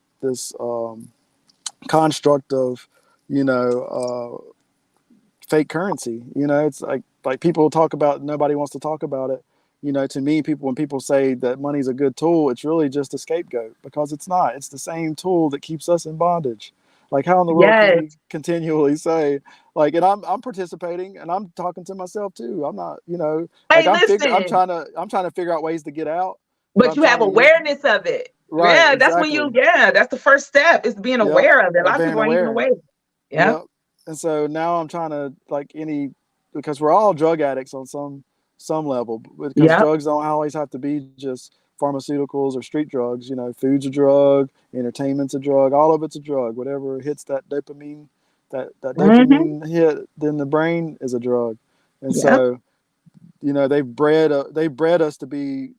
construct of, you know, fake currency. It's like people talk about, nobody wants to talk about it. To me, when people say that money's a good tool, it's really just a scapegoat, because it's not. It's the same tool that keeps us in bondage. Like, how in the world can Yes. we continually say, like, and I'm participating and I'm talking to myself too. I'm not, like Hey, listen, I'm trying to figure out ways to get out, but but I'm you have trying to use awareness of it. right, Yeah, that's when exactly. that's the first step, is being Yep. aware of it. A lot of Being people aren't even aware. aware. Yeah. Yep. And so now I'm trying to, because we're all drug addicts on some level, because Yep. drugs don't always have to be just pharmaceuticals or street drugs. Food's a drug, entertainment's a drug, all of it's a drug. Whatever hits that dopamine, that Hmm. dopamine hit then the brain is a drug. And Yep. so, they bred us to be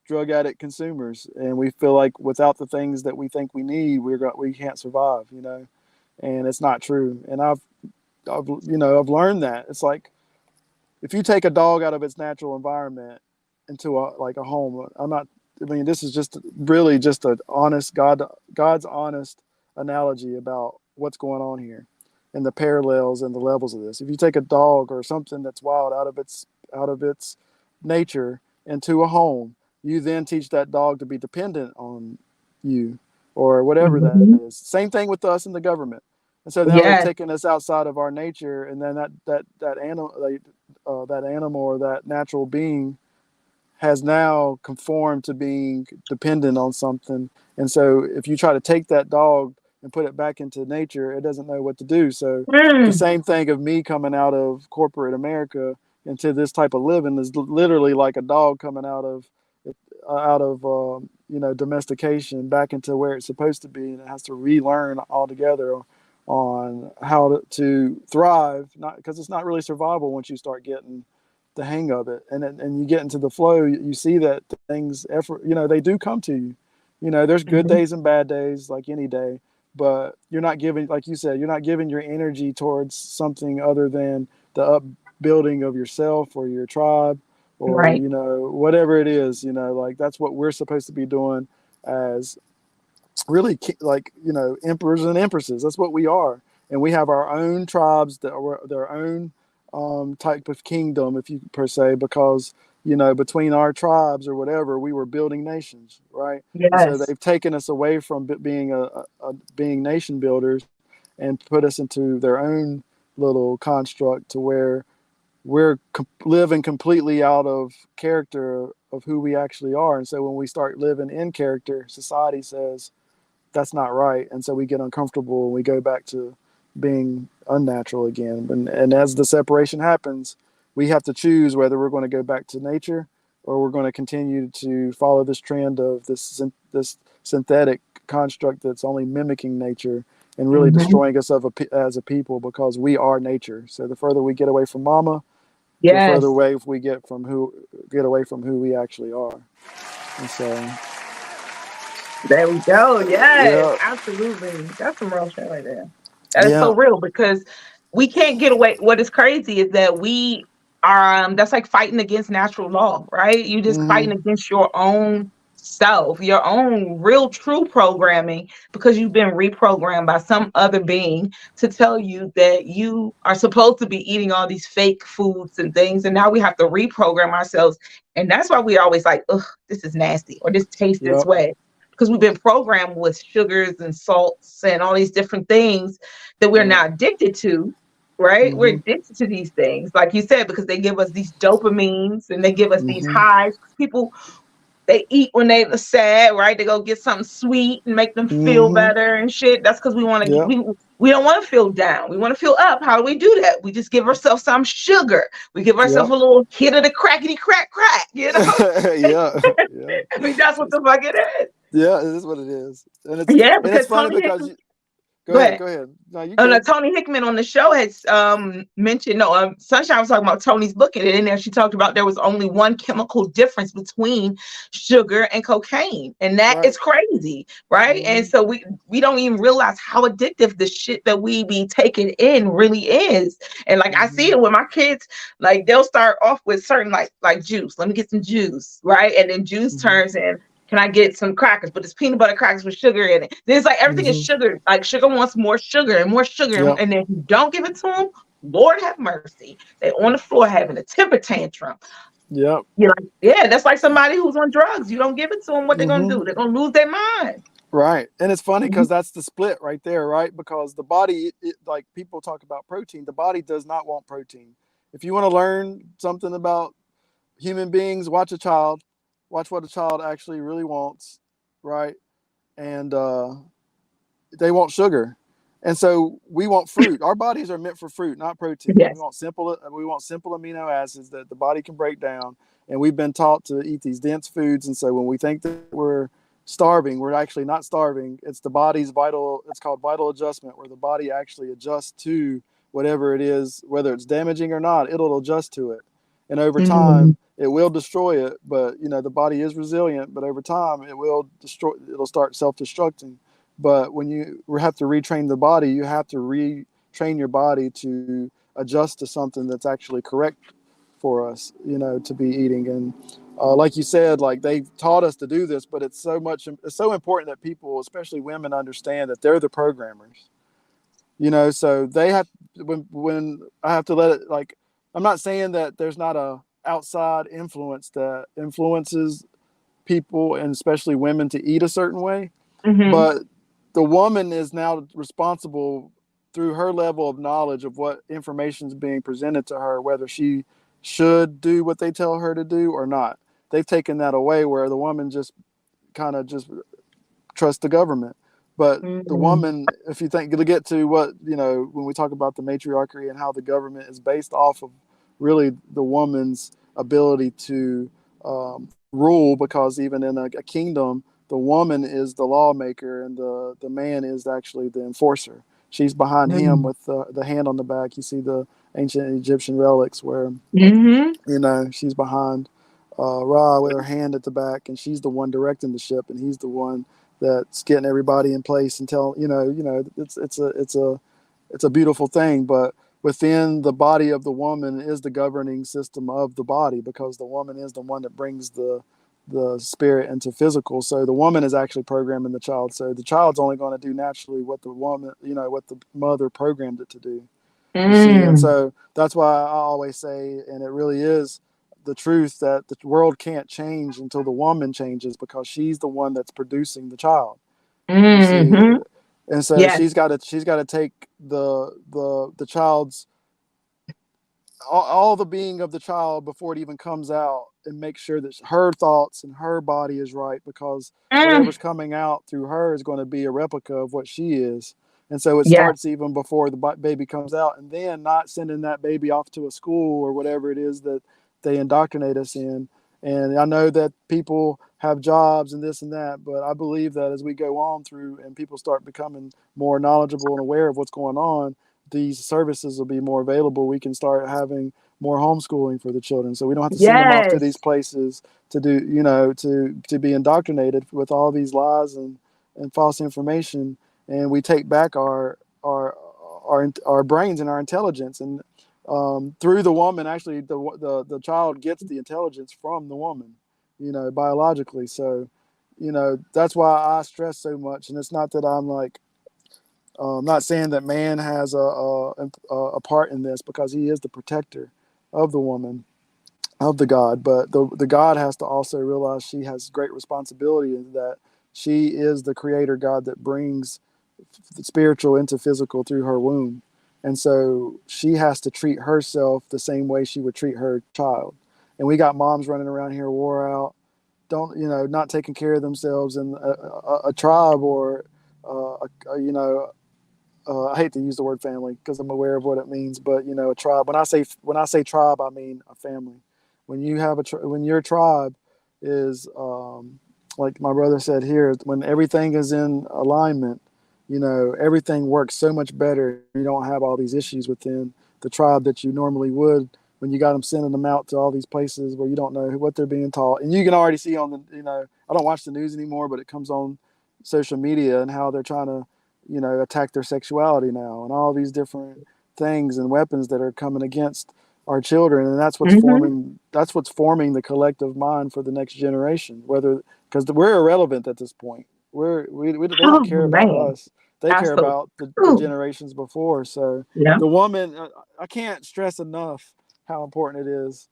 drug addict consumers, and we feel like without the things that we think we need, we can't survive. And it's not true. And I've learned that it's like, if you take a dog out of its natural environment into a home, I mean, this is just really just a honest God's honest analogy about what's going on here, and the parallels and the levels of this. If you take a dog or something that's wild out of its nature into a home, you then teach that dog to be dependent on you, or whatever that Hmm. is. Same thing with us and the government. And so now they've Yes. taken us outside of our nature, and then that animal or that natural being has now conformed to being dependent on something. And so if you try to take that dog and put it back into nature, it doesn't know what to do. So the Mm. same thing of me coming out of corporate America into this type of living is literally like a dog coming out of domestication back into where it's supposed to be, and it has to relearn altogether on how to thrive. Not because it's not really survival once you start getting the hang of it, and you get into the flow. You see that things effort, they do come to you. There's good Mhm. days and bad days like any day, but you're not giving, like you said, you're not giving your energy towards something other than the upbuilding of yourself or your tribe, or Right. whatever it is. Like, that's what we're supposed to be doing as really, like, emperors and empresses. That's what we are. And we have our own tribes that are their own type of kingdom, if you per se, because between our tribes or whatever, we were building nations, right? And so Yes. they've taken us away from being nation builders and put us into their own little construct to where we're living completely out of character of who we actually are. And so when we start living in character, society says that's not right, and so we get uncomfortable and we go back to being unnatural again. And as the separation happens, we have to choose whether we're going to go back to nature or we're going to continue to follow this trend of this synthetic construct that's only mimicking nature and really Hmm. destroying us as a people, because we are nature. So the further we get away from mama, the further Yes. away we get away from who we actually are. And so, There we go. Yes, yeah, absolutely. That's some real shit right there. That is yeah, so real because we can't get away. What is crazy is that we are, that's like fighting against natural law, right? You just hmm fighting against your own self, your own real true programming, because you've been reprogrammed by some other being to tell you that you are supposed to be eating all these fake foods and things. And now we have to reprogram ourselves. And that's why we're always like, ugh, this is nasty or this tastes this yep, way, because we've been programmed with sugars and salts and all these different things that we're yep, not addicted to, right? We're hmm addicted to these things, like you said, because they give us these dopamines and they give us these hmm highs. People, they eat when they're sad, right? They go get something sweet and make them feel hmm better and shit. That's because we want to get, yep, we don't want to feel down. We want to feel up. How do we do that? We just give ourselves some sugar. We give ourselves yep, a little hit of the crackety crack crack, you know? yeah, yeah. I mean, that's what the fuck it is. Yeah, it is what it is, and Yeah, it's because funny Tony because Hickman, you, go ahead. go ahead. No, you Oh no, good. Tony Hickman on the show has mentioned, no, Sunshine was talking about Tony's book, and in there she talked about there was only one chemical difference between sugar and cocaine, and that Right. is crazy, right? And hmm so we don't even realize how addictive the shit that we be taking in really is. And like I see hmm it with my kids, like they'll start off with certain like juice. Let me get some juice, right? And then juice hmm turns in, can I get some crackers? But it's peanut butter crackers with sugar in it. Then it's like everything is hmm sugar. Like sugar wants more sugar and more sugar. Yep. And then if you don't give it to them, Lord have mercy. They're on the floor having a temper tantrum. Yep. You're like, yeah, that's like somebody who's on drugs. You don't give it to them, what they're gonna hmm do? They're gonna lose their mind. Right. And it's funny Mhm. because that's the split right there, right? Because the body, like people talk about protein, the body does not want protein. If you want to learn something about human beings, watch a child, watch what a child actually really wants, right? And they want sugar. And so we want fruit. Our bodies are meant for fruit, not protein. Yes. We want simple amino acids that the body can break down. And we've been taught to eat these dense foods. And so when we think that we're starving, we're actually not starving. It's the body's vital, it's called vital adjustment, where the body actually adjusts to whatever it is, whether it's damaging or not, it'll adjust to it. And over Mm. time, it will destroy it. But the body is resilient, but over time it will destroy, it'll start self-destructing. But when you have to retrain the body, you have to retrain your body to adjust to something that's actually correct for us, to be eating. And like you said, like they've taught us to do this, but it's so important that people, especially women, understand that they're the programmers. So they have, when I have to let it, like, I'm not saying that there's not a outside influence that influences people and especially women to eat a certain way, Mm-hmm. but the woman is now responsible through her level of knowledge of what information is being presented to her, whether she should do what they tell her to do or not. They've taken that away where the woman just kind of just trust the government. But the Mm-hmm. woman, if you think to get to what, when we talk about the matriarchy and how the government is based off of really the woman's ability to rule, because even in a kingdom, the woman is the lawmaker and the man is actually the enforcer. She's behind him with the hand on the back. You see the ancient Egyptian relics where Mm-hmm. she's behind Ra with her hand at the back, and she's the one directing the ship, and he's the one that's getting everybody in place until it's a beautiful thing. But within the body of the woman is the governing system of the body, because the woman is the one that brings the spirit into physical. So the woman is actually programming the child. So the child's only going to do naturally what the woman, what the mother programmed it to do. You see, and Mm. so that's why I always say, and it really is the truth that the world can't change until the woman changes, because she's the one that's producing the child. You see, Mm-hmm. and so Yes. she's got to take the child's all the being of the child before it even comes out, and make sure that her thoughts and her body is right, because Mm. whatever's coming out through her is going to be a replica of what she is. And so it Yes. starts even before the baby comes out, and then not sending that baby off to a school or whatever it is that they indoctrinate us in. And I know that people have jobs and this and that, but I believe that as we go on through and people start becoming more knowledgeable and aware of what's going on, these services will be more available. We can start having more homeschooling for the children, so we don't have to send them off to these Yes. places to do, to be indoctrinated with all these lies and false information. And we take back our brains and our intelligence. And through the woman, actually, the child gets the intelligence from the woman, biologically. So, that's why I stress so much. And it's not that I'm like, not saying that man has a part in this, because he is the protector of the woman, of the God, but the God has to also realize she has great responsibility, in that she is the creator God that brings the spiritual into physical through her womb. And so she has to treat herself the same way she would treat her child. And we got moms running around here wore out, don't, not taking care of themselves, and a tribe, or I hate to use the word family because I'm aware of what it means, but a tribe. When I say tribe, I mean a family. When you have when your tribe is, like my brother said here, when everything is in alignment, everything works so much better. You don't have all these issues within the tribe that you normally would when you got them sending them out to all these places where you don't know what they're being taught. And you can already see on the, I don't watch the news anymore, but it comes on social media, and how they're trying to, attack their sexuality now, and all these different things and weapons that are coming against our children. And Mm-hmm. that's what's forming the collective mind for the next generation, whether, because we're irrelevant at this point. They don't Oh care about man. us. They care Absolutely. about the generations before. So Yeah. the woman, I can't stress enough how important it is,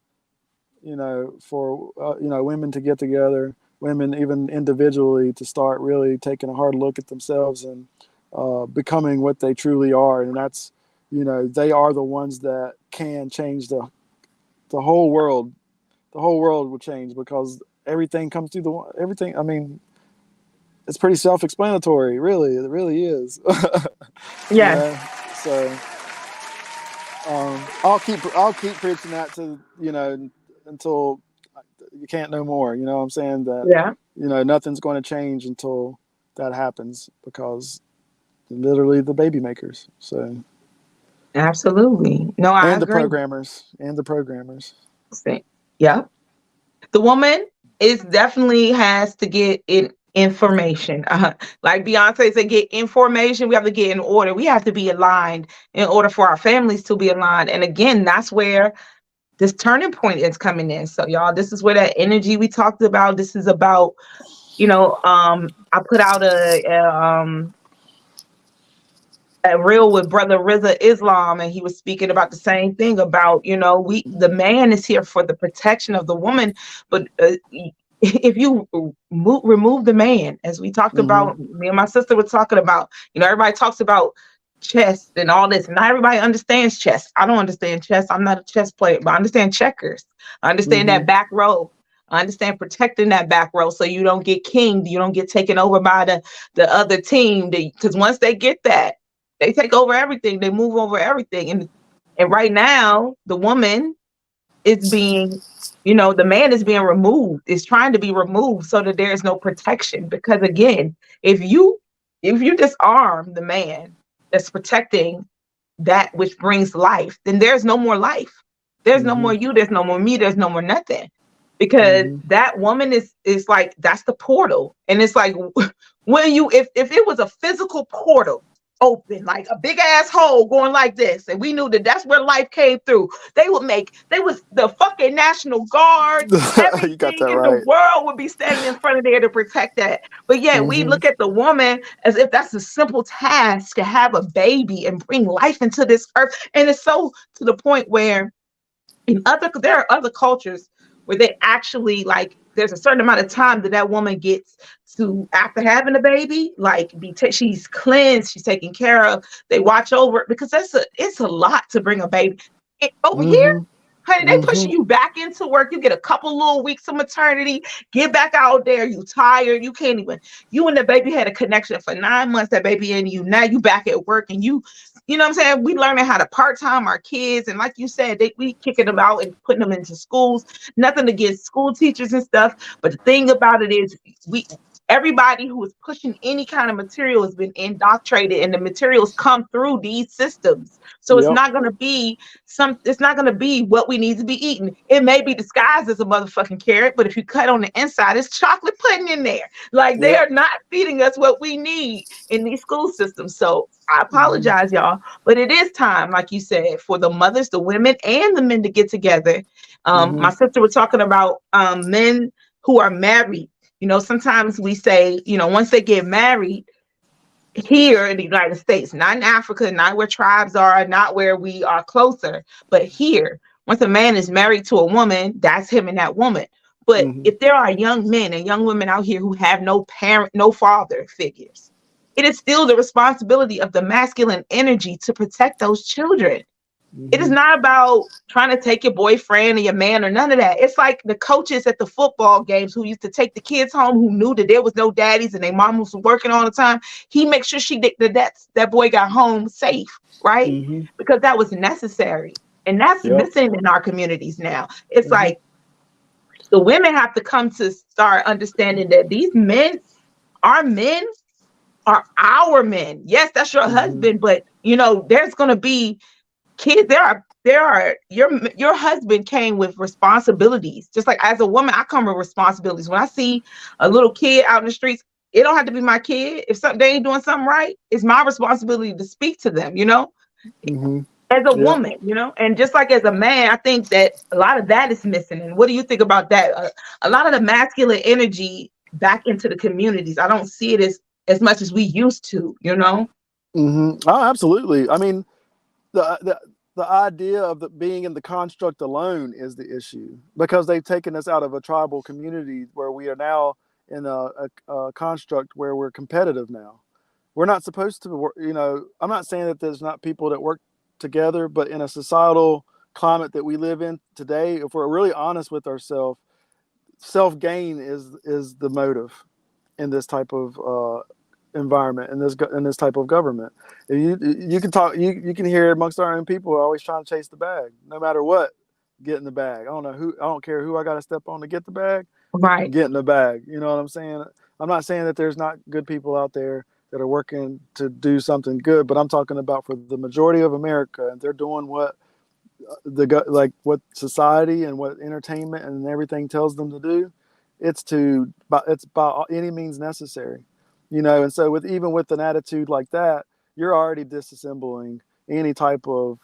for women to get together, women even individually to start really taking a hard look at themselves, and becoming what they truly are. And that's, they are the ones that can change the whole world. The whole world will change, because everything comes through everything. I mean, it's pretty self-explanatory, really. It really is. you Yes. know. So I'll keep preaching that to, until you can't no more. You know what I'm saying? That, Yeah. nothing's going to change until that happens, because literally the baby makers. So, Absolutely. No, I and the agree. programmers, and the programmers. Yeah. The woman is definitely has to get information. Like Beyonce said, get information. We have to get in order. We have to be aligned in order for our families to be aligned. And again, that's where this turning point is coming in. So y'all, this is where that energy we talked about. This is about, I put out a reel with brother Riza Islam, and he was speaking about the same thing about, the man is here for the protection of the woman, but if you remove the man, as we talked Mm-hmm. about, me and my sister were talking about, everybody talks about chess and all this, and not everybody understands chess. I don't understand chess. I'm not a chess player, but I understand checkers. I understand Mm-hmm. that back row. I understand protecting that back row so you don't get kinged, you don't get taken over by the other team. Because once they get that, they take over everything. They move over everything. And right now, the woman is being, the man is being removed, is trying to be removed so that there is no protection. Because again, if you disarm the man that's protecting that which brings life, then there's no more life. There's no Mm-hmm. more you, there's no more me, there's no more nothing. Because Mm-hmm. that woman is like, that's the portal. And it's like, when if it was a physical portal open, like a big ass hole going like this, and we knew that that's where life came through, they was the fucking National Guard, You got everything that in the right. world would be standing in front of there to protect that. But yet we Mm-hmm. look at the woman as if that's a simple task to have a baby and bring life into this earth. And it's so to the point where there are other cultures where they actually like there's a certain amount of time that that woman gets to after having a baby, like she's cleansed, she's taken care of, they watch over it because it's a lot to bring a baby. Over here, Mm-hmm. honey, they Mm-hmm. pushing you back into work. You get a couple little weeks of maternity, get back out there. You tired. You can't even. You and the baby had a connection for 9 months. That baby and you. Now you back at work, and you know what I'm saying. We learning how to part time our kids, and like you said, we kicking them out and putting them into schools. Nothing against school teachers and stuff, but the thing about it is, we everybody who is pushing any kind of material has been indoctrinated, and the materials come through these systems. So it's Yep. not going to be it's not going to be what we need to be eating. It may be disguised as a motherfucking carrot, but if you cut on the inside, it's chocolate pudding in there. Like they Yep. are not feeding us what we need in these school systems. So I Mm-hmm. apologize, y'all, but it is time, like you said, for the mothers, the women, and the men to get together. Mm-hmm. My sister was talking about men who are married. You know, sometimes we say, you know, once they get married, here in the United States, not in Africa, not where tribes are, not where we are closer, but here, once a man is married to a woman, that's him and that woman. But Mm-hmm. if there are young men and young women out here who have no parent, no father figures, it is still the responsibility of the masculine energy to protect those children. It is Mm-hmm. not about trying to take your boyfriend or your man or none of that. It's like the coaches at the football games who used to take the kids home who knew that there was no daddies and their mom was working all the time. He makes sure that boy got home safe, right? Mm-hmm. Because that was necessary. And that's Yep. missing in our communities now. It's Mm-hmm. like the women have to come to start understanding that these men, our men, are our men. Yes, that's your Mm-hmm. husband, but you know, there's gonna be kids. There are your husband came with responsibilities. Just like as a woman, I come with responsibilities. When I see a little kid out in the streets, it don't have to be my kid. If something they ain't doing something right, it's my responsibility to speak to them, you know, Mm-hmm. as a Yep. woman, you know. And just like as a man, I think that a lot of that is missing. And what do you think about that? A lot of the masculine energy back into the communities, I don't see it as much as we used to, you know. Mm-hmm. Oh, absolutely. I mean, the idea of being in the construct alone is the issue because they've taken us out of a tribal community where we are now in a construct where we're competitive now. We're not supposed to work. You know, I'm not saying that there's not people that work together, but in a societal climate that we live in today, if we're really honest with ourselves, self gain is the motive in this type of environment in this type of government. You can talk you can hear amongst our own people are always trying to chase the bag, no matter what. Get in the bag. I don't care who I got to step on to get the bag. Right. Get in the bag. You know what I'm saying? I'm not saying that there's not good people out there that are working to do something good, but I'm talking about for the majority of America, and they're doing what what society and what entertainment and everything tells them to do. It's by any means necessary, you know. And so with an attitude like that, you're already disassembling any type of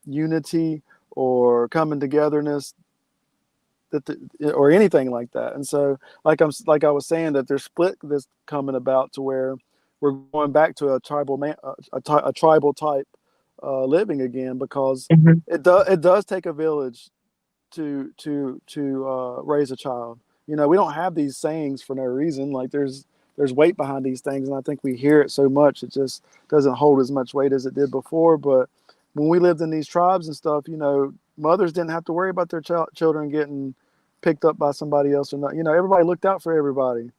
unity or coming togetherness or anything like that. And so like I was saying, that there's split that's coming about to where we're going back to a tribal type living again, because Mhm. it does take a village to raise a child. You know, we don't have these sayings for no reason. Like there's weight behind these things, and I think we hear it so much it just doesn't hold as much weight as it did before. But when we lived in these tribes and stuff, you know, mothers didn't have to worry about their children getting picked up by somebody else or not. You know, everybody looked out for everybody.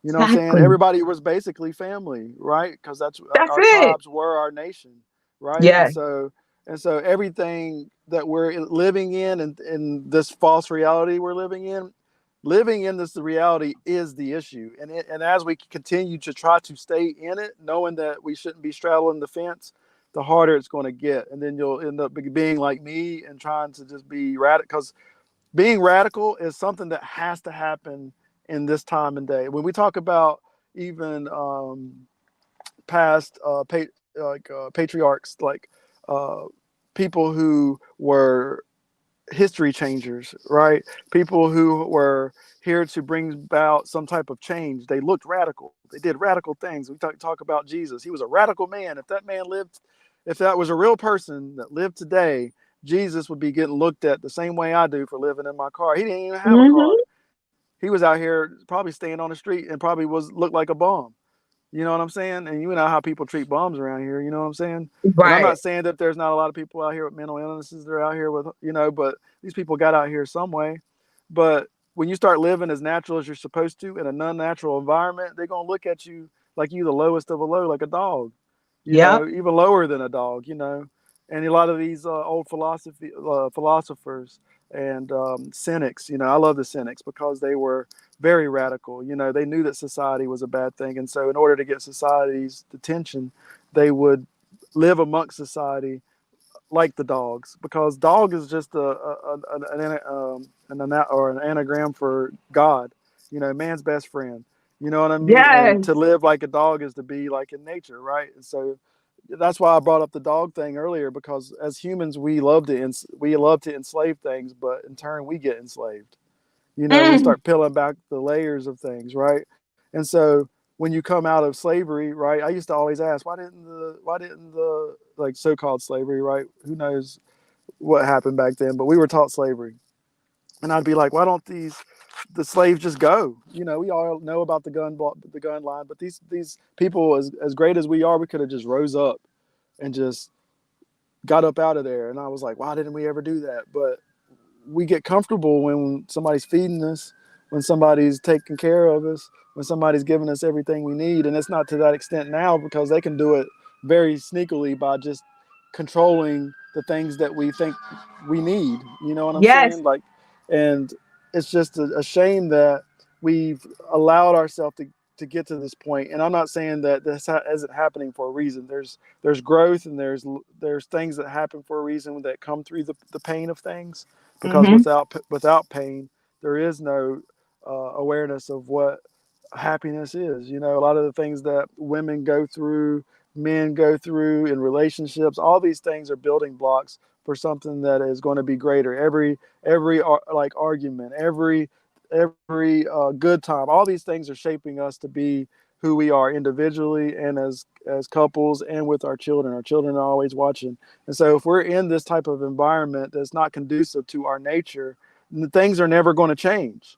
You know what I'm saying? Exactly. Everybody was basically family, right? Because that's That's our it. tribes were our nation, right? Yeah. And so everything that we're living in and in this false reality we're living in this reality is the issue. And as we continue to try to stay in it, knowing that we shouldn't be straddling the fence, the harder it's going to get. And then you'll end up being like me and trying to just be radical, because being radical is something that has to happen in this time and day. When we talk about even past patriarchs, like uh, people who were history changers, right? People who were here to bring about some type of change. They looked radical. They did radical things. We talk about Jesus. He was a radical man. If that was a real person that lived today, Jesus would be getting looked at the same way I do for living in my car. He didn't even have a car. Mm-hmm. He was out here probably staying on the street and probably was looked like a bum. You know what I'm saying? And you know how people treat bums around here. You know what I'm saying? And I'm Right. not saying that there's not a lot of people out here with mental illnesses. They're out here with, but these people got out here some way. But when you start living as natural as you're supposed to in a non-natural environment, they're gonna look at you like you the lowest of a low, like a dog. Yep. Even lower than a dog. And a lot of these old philosophers and cynics. I love the cynics because they were very radical. They knew that society was a bad thing, and so in order to get society's attention, they would live amongst society like the dogs, because dog is just an anagram for God. Man's best friend. You know what I mean? And Yes. to live like a dog is to be like in nature, right? And so that's why I brought up the dog thing earlier, because as humans we love to enslave things, but in turn we get enslaved. We Mm. start peeling back the layers of things, right? And so when you come out of slavery, right? I used to always ask, why didn't the like so-called slavery, right? Who knows what happened back then, but we were taught slavery. And I'd be like, why don't the slaves just go? We all know about the gun line, but these people, as great as we are, we could have just rose up and just got up out of there. And I was like, why didn't we ever do that? But we get comfortable when somebody's feeding us, when somebody's taking care of us, when somebody's giving us everything we need. And it's not to that extent now, because they can do it very sneakily by just controlling the things that we think we need. You know what I'm Yes. saying? And it's just a shame that we've allowed ourselves to get to this point. And I'm not saying that this isn't happening for a reason. There's growth, and there's things that happen for a reason that come through the pain of things, because Mm-hmm. without pain there is no awareness of what happiness is. A lot of the things that women go through, men go through in relationships, all these things are building blocks for something that is going to be greater. Every like argument, every good time, all these things are shaping us to be who we are individually and as couples, and with our children. Our children are always watching. And so if we're in this type of environment that's not conducive to our nature, things are never going to change.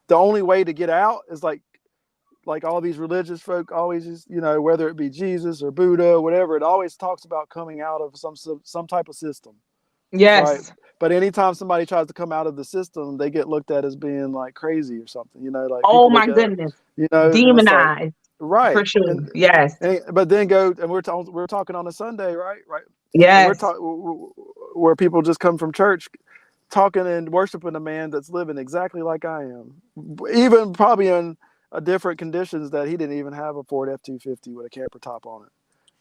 The only way to get out is like all these religious folk always, whether it be Jesus or Buddha, whatever, it always talks about coming out of some type of system, right? Yes. But anytime somebody tries to come out of the system, they get looked at as being like crazy or something. Like Oh people my look at, goodness. and it's like, Demonized right. for sure. And Yes. but then and we're talking on a Sunday, right? And we're Yes. talking where people just come from church talking and worshiping a man that's living exactly like I am, even probably in different conditions, that he didn't even have a Ford F-250 with a camper top on it.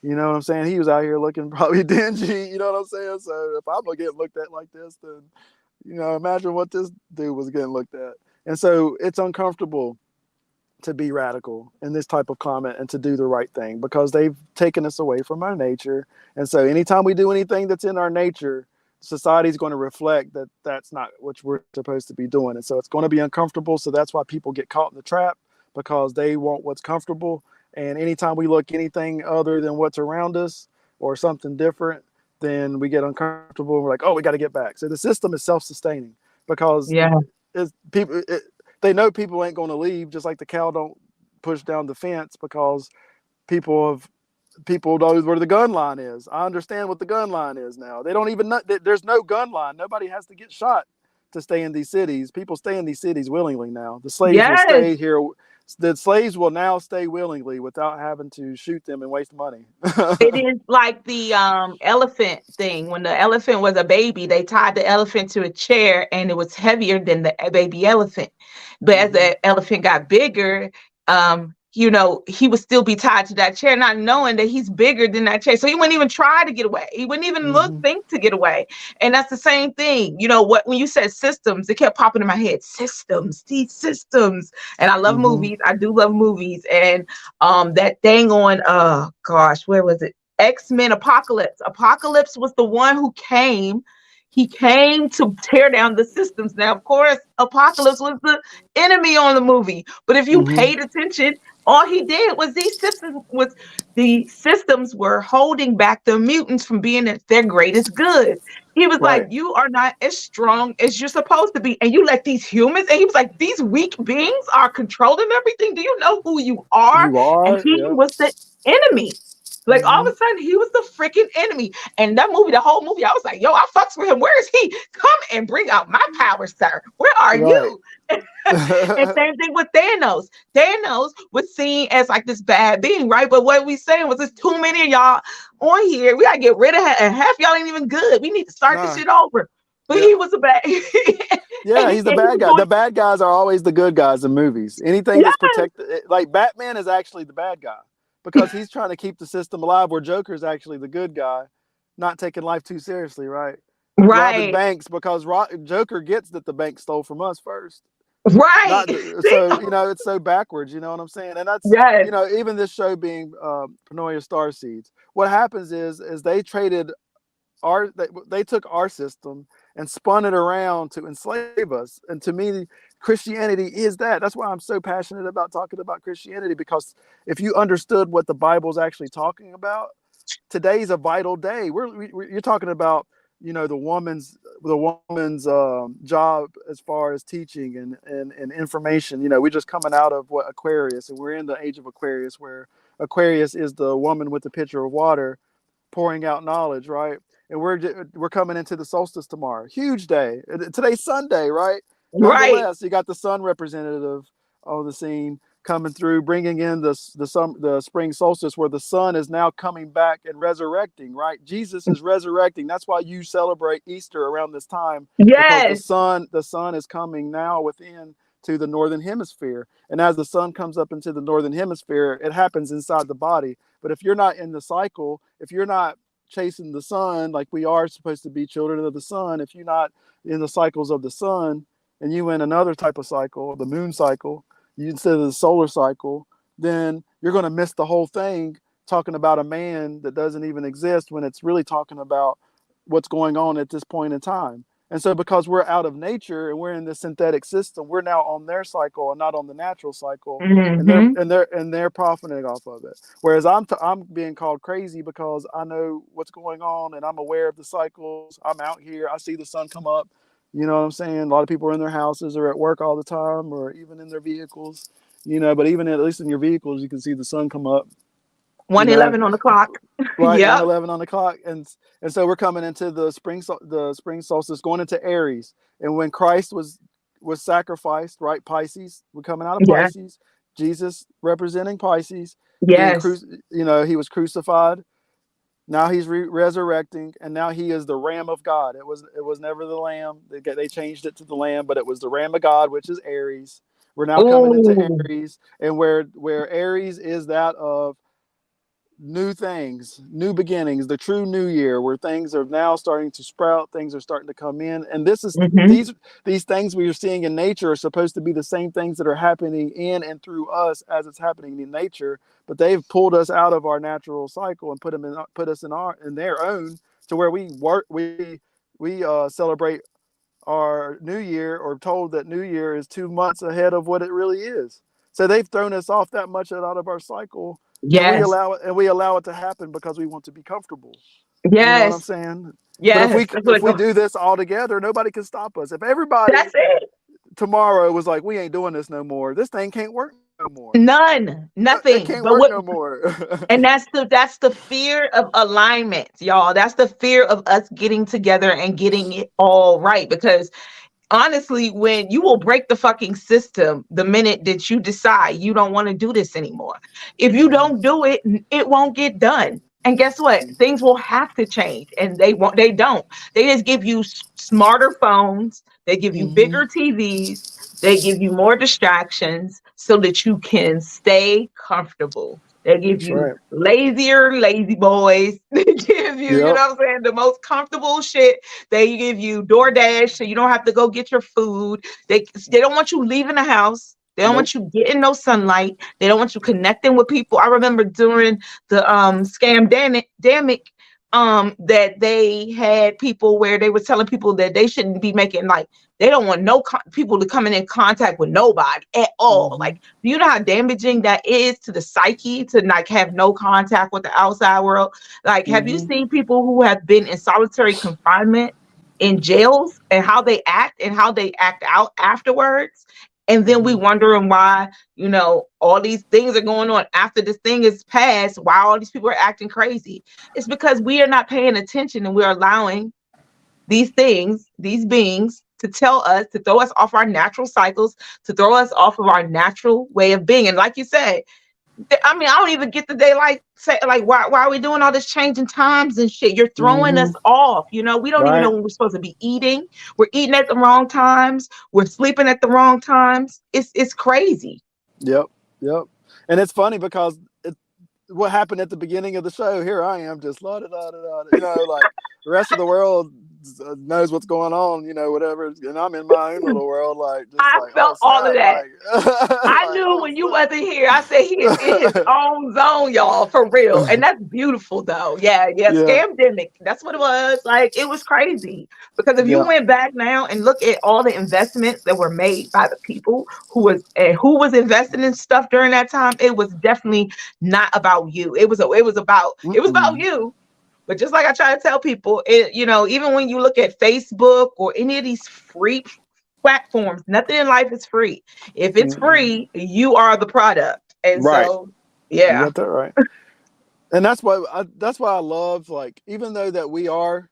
You know what I'm saying? He was out here looking probably dingy. You know what I'm saying? So if I'm gonna get looked at like this, then imagine what this dude was getting looked at. And so it's uncomfortable to be radical in this type of climate and to do the right thing, because they've taken us away from our nature. And so anytime we do anything that's in our nature, society's going to reflect that that's not what we're supposed to be doing. And so it's going to be uncomfortable. So that's why people get caught in the trap, because they want what's comfortable. And anytime we look anything other than what's around us or something different, then we get uncomfortable. We're like, oh, we got to get back. So the system is self-sustaining, because Yeah. they know people ain't going to leave, just like the cow don't push down the fence, because people know where the gun line is. I understand what the gun line is now. They don't even know there's no gun line. Nobody has to get shot to stay in these cities. People stay in these cities willingly now. The slaves will Yes. stay here. The slaves will now stay willingly without having to shoot them and waste money. It is like the elephant thing. When the elephant was a baby, they tied the elephant to a chair and it was heavier than the baby elephant. But as Mm-hmm. the elephant got bigger, he would still be tied to that chair, not knowing that he's bigger than that chair. So he wouldn't even try to get away. He wouldn't even Mm-hmm. think to get away. And that's the same thing. When you said systems, it kept popping in my head. Systems, these systems. And I love Mm-hmm. movies. I do love movies. And that thing on gosh, where was it? X-Men Apocalypse. Apocalypse was the one who came. He came to tear down the systems. Now, of course, Apocalypse was the enemy on the movie, but if you Hmm. paid attention, all he did was the systems were holding back the mutants from being at their greatest good. He was like, Right. "You are not as strong as you're supposed to be, and you let these humans." And he was like, "These weak beings are controlling everything. Do you know who you are?" You And are. he Yep. was the enemy. Like all Hmm. of a sudden, he was the freaking enemy. And that movie, the whole movie, I was like, "Yo, I fucks with him. Where is he? Come and bring out my power, sir. Where are Right. you?" And same thing with Thanos. Thanos was seen as like this bad being, right? But what we saying was, there's too many of y'all on here. We gotta get rid of and half y'all ain't even good. We need to start this Nah. shit over. But Yep. he was a bad, Yeah, he's the and he bad was guy. doing, The bad guys are always the good guys in movies. Anything yeah, that's protected, like Batman is actually the bad guy because he's trying to keep the system alive, where Joker is actually the good guy, not taking life too seriously, right? Robbing right, banks because Joker gets that the bank stole from us first. right. Not so, it's so backwards. You know what I'm saying? And that's, Yes, even this show being Panoia Star Seeds. What happens is they traded they took our system and spun it around to enslave us. And to me, Christianity is that. That's why I'm so passionate about talking about Christianity, because if you understood what the Bible's actually talking about, today's a vital day. You're talking about, the woman's job as far as teaching and information. We're just coming out of what Aquarius, and we're in the age of Aquarius, where Aquarius is the woman with the pitcher of water pouring out knowledge, right? And we're coming into the solstice tomorrow. Huge day. Today's Sunday, right? right. Nonetheless, you got the sun representative on the scene coming through, bringing in the spring solstice, where the sun is now coming back and resurrecting, right? Jesus is resurrecting. That's why you celebrate Easter around this time, because the Yes, sun is coming now within to the northern hemisphere. And as the sun comes up into the northern hemisphere, it happens inside the body. But if you're not in the cycle, if you're not chasing the sun like we are supposed to be children of the sun, if you're not in the cycles of the sun and you in another type of cycle, the moon cycle, instead of the solar cycle, then you're going to miss the whole thing, talking about a man that doesn't even exist, when it's really talking about what's going on at this point in time. And so, because we're out of nature and we're in this synthetic system, we're now on their cycle and not on the natural cycle, and they're mm-hmm. and they're profiting off of it. Whereas I'm being called crazy because I know what's going on and I'm aware of the cycles. I'm out here, I see the sun come up. You know what I'm saying? A lot of people are in their houses or at work all the time, or even in their vehicles. But even at least in your vehicles, you can see the sun come up. You know, 111 on the clock. right, Yep, 111 on the clock. And so we're coming into the spring solstice, going into Aries. And when Christ was sacrificed, right, Pisces, we're coming out of yeah, Pisces. Jesus representing Pisces, being yes. he was crucified. Now he's resurrecting, and now he is the Ram of God. It was never the Lamb. They changed it to the Lamb, but it was the Ram of God, which is Aries. We're now coming into Ooh, Aries, and where Aries is that of new things, new beginnings, the true new year, where things are now starting to sprout, things are starting to come in. And this is mm-hmm. these things we are seeing in nature are supposed to be the same things that are happening in and through us as it's happening in nature, but they've pulled us out of our natural cycle and put us in their own, to where we celebrate our new year, or told that new year is 2 months ahead of what it really is. So they've thrown us off that much out of our cycle, and we Yes, allow it to happen because we want to be comfortable. You know what I'm yes, saying? But if yes. we That's what if it we goes. do this all together, nobody can stop us. If That's everybody it. tomorrow was like, we ain't doing this no more, this thing can't work no more. None, It nothing. can't But work what? no more. And that's the fear of alignment, y'all. That's the fear of us getting together and getting it all right. Because honestly, when you will break the fucking system the minute that you decide you don't want to do this anymore. If you Mhm. don't do it, it won't get done. And guess what? Things will have to change, and they don't. They just give you smarter phones, they give you Mhm. bigger TVs, they give you more distractions so that you can stay comfortable. They give That's you right. lazier lazy boys. They give you, you Yep. know what I'm saying, the most comfortable shit. They give you DoorDash so you don't have to go get your food. They don't want you leaving the house. They don't Nope. want you getting no sunlight. They don't want you connecting with people. I remember during the scamdemic, that they had people where they were telling people that they shouldn't be making, like, they don't want people to come in contact with nobody at all. Like, do you know how damaging that is to the psyche to like have no contact with the outside world? Like, have you seen people who have been in solitary confinement in jails and how they act out afterwards? And then we wondering why, all these things are going on after this thing is passed, why all these people are acting crazy. It's because we are not paying attention and we're allowing these things, these beings, to tell us, to throw us off our natural cycles, to throw us off of our natural way of being. And like you said, I mean, I don't even get the day say why are we doing all this changing times and shit? You're throwing us off. We don't even know when we're supposed to be eating. We're eating at the wrong times. We're sleeping at the wrong times. It's crazy. Yep. And it's funny because what happened at the beginning of the show, here I am just la da da da da, like the rest of the world knows what's going on, whatever, and I'm in my own little world, like just I like, felt all of that. I knew when you wasn't here. I said he is in his own zone, y'all, for real. And that's beautiful though. Yeah. Scamdemic. That's what it was. Like, it was crazy. Because if you went back now and look at all the investments that were made by the people who was investing in stuff during that time, it was definitely not about you. It was about you. But just like I try to tell people, even when you look at Facebook or any of these free platforms, nothing in life is free. If it's free, you are the product. And so, yeah. You got that right. And that's why I love, like, even though that we are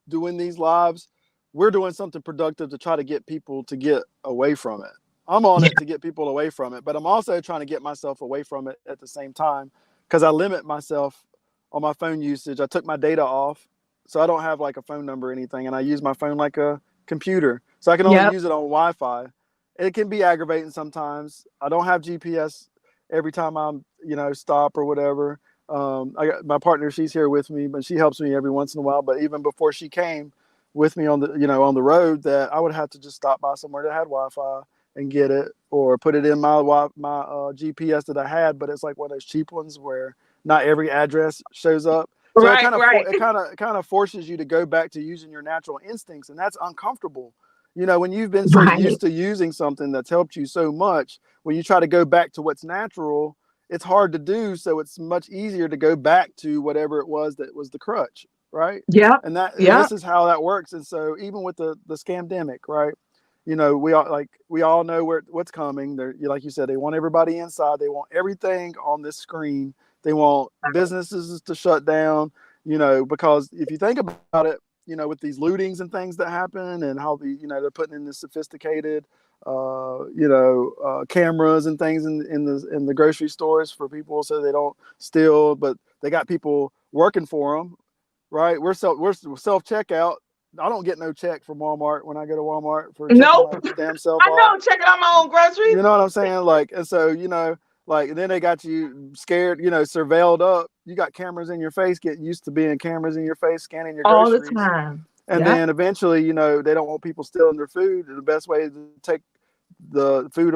doing these lives, we're doing something productive to try to get people to get away from it. I'm on it to get people away from it, but I'm also trying to get myself away from it at the same time, because I limit myself on my phone usage. I took my data off, so I don't have like a phone number or anything, and I use my phone like a computer, so I can only use it on Wi-Fi. It can be aggravating sometimes. I don't have GPS every time I'm stop or whatever. I got my partner, she's here with me, but she helps me every once in a while. But even before she came with me on the on the road, that I would have to just stop by somewhere that had Wi-Fi and get it, or put it in my GPS that I had. But it's like one of those cheap ones where not every address shows up. So it kind of forces you to go back to using your natural instincts, and that's uncomfortable. When you've been so used to using something that's helped you so much, when you try to go back to what's natural, it's hard to do. So it's much easier to go back to whatever it was that was the crutch, right? Yeah. And this is how that works. And so even with the scamdemic, right? We all know what's coming. They're, like you said, they want everybody inside. They want everything on this screen. They want businesses to shut down, because if you think about it, with these lootings and things that happen, and how they're putting in this sophisticated, cameras and things in the grocery stores for people so they don't steal, but they got people working for them, right? We're self checkout. I don't get no check from Walmart when I go to Walmart for checking my damn self I know, I'm checking out my own groceries. You know what I'm saying? Like, and so, like, then they got you scared, surveilled up. You got cameras in your face, getting used to being cameras in your face, scanning your groceries. All the time. And then eventually, they don't want people stealing their food. The best way to take the food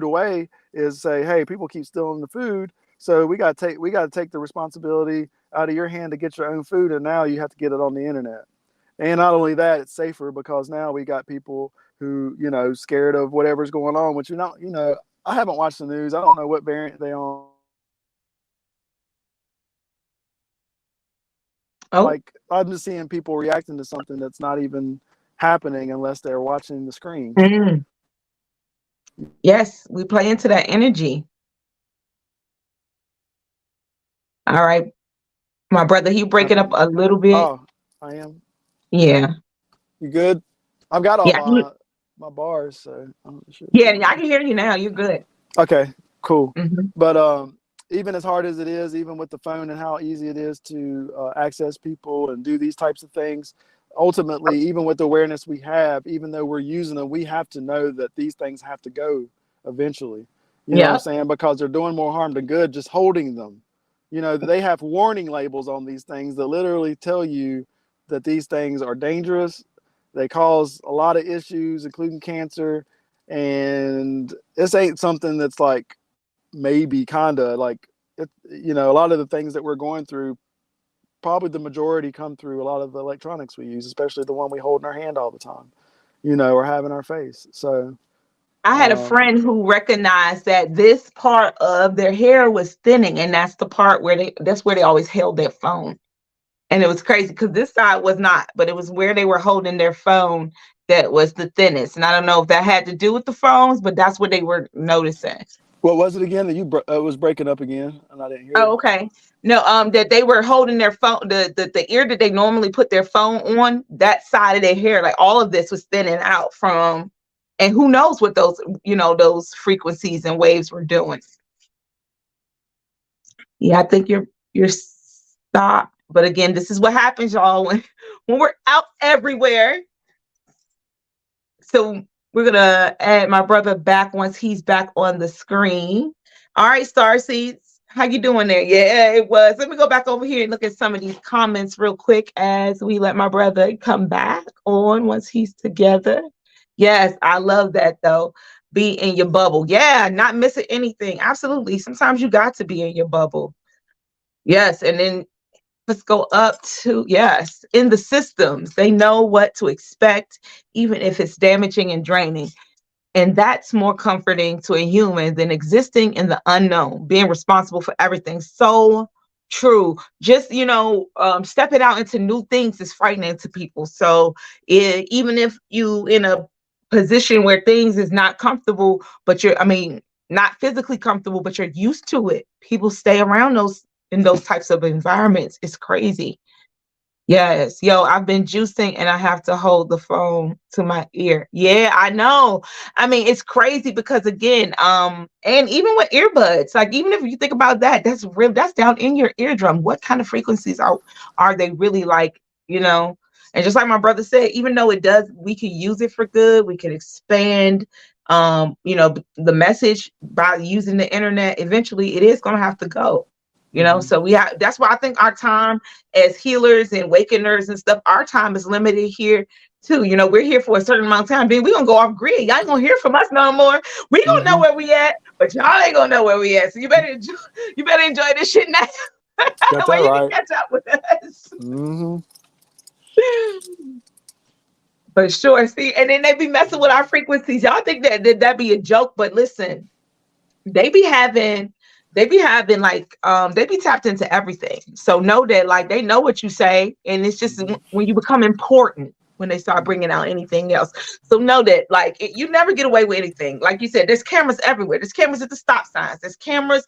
away, is say, hey, people keep stealing the food. So we got to take the responsibility out of your hand to get your own food. And now you have to get it on the internet. And not only that, it's safer because now we got people who, scared of whatever's going on, which I haven't watched the news. I don't know what variant they on. Like, I'm just seeing people reacting to something that's not even happening unless they're watching the screen. Yes, we play into that energy. All right. My brother, he breaking up a little bit. Oh, I am. Yeah. You good? I've got all my bars, so I'm sure. Yeah, I can hear you now. You're good. Okay, cool. But even as hard as it is, even with the phone and how easy it is to access people and do these types of things, ultimately, even with the awareness we have, even though we're using them, we have to know that these things have to go eventually. You know what I'm saying? Because they're doing more harm than good just holding them. They have warning labels on these things that literally tell you that these things are dangerous. They cause a lot of issues, including cancer. And this ain't something that's like maybe kind of like, a lot of the things that we're going through probably the majority come through a lot of the electronics we use, especially the one we hold in our hand all the time, you know, or have in our face. So I had a friend who recognized that this part of their hair was thinning, and that's the part where that's where they always held their phone. And it was crazy because this side was not, but it was where they were holding their phone that was the thinnest. And I don't know if that had to do with the phones, but that's what they were noticing. what was it again that it was breaking up again and I didn't hear Oh, you? okay. No, that they were holding their phone, the ear that they normally put their phone on, that side of their hair, like all of this was thinning out from, and who knows what those, those frequencies and waves were doing. Yeah, I think you're stopped. But again, this is what happens, y'all, when we're out everywhere. So we're gonna add my brother back once he's back on the screen. All right, Starseeds, how you doing there? Yeah, it was. Let me go back over here and look at some of these comments real quick as we let my brother come back on once he's together. Yes, I love that though. Be in your bubble. Yeah, not missing anything. Absolutely. Sometimes you got to be in your bubble. Yes, and then let's go up to, yes, in the systems. They know what to expect, even if it's damaging and draining. And that's more comforting to a human than existing in the unknown, being responsible for everything. So true. Just, stepping out into new things is frightening to people. So even if you in a position where things is not comfortable, but not physically comfortable, but you're used to it, people stay around in those types of environments. It's crazy. Yes. Yo, I've been juicing and I have to hold the phone to my ear. Yeah, I know. I mean, it's crazy because again, and even with earbuds, like even if you think about that, that's real, that's down in your eardrum. What kind of frequencies are they really like, And just like my brother said, even though we can use it for good, we can expand the message by using the internet. Eventually it is gonna have to go. So that's why I think our time as healers and awakeners and stuff, our time is limited here too. We're here for a certain amount of time. Then we're gonna go off grid. Y'all ain't gonna hear from us no more. We gonna know where we at, but y'all ain't gonna know where we at. So you better enjoy this shit now. Got where that you right. can catch up with us. But sure, see, and then they be messing with our frequencies. Y'all think that be a joke, but listen, they be having like they be tapped into everything. So know that like they know what you say, and it's just when you become important when they start bringing out anything else. So know that like you never get away with anything. Like you said, there's cameras everywhere. There's cameras at the stop signs. There's cameras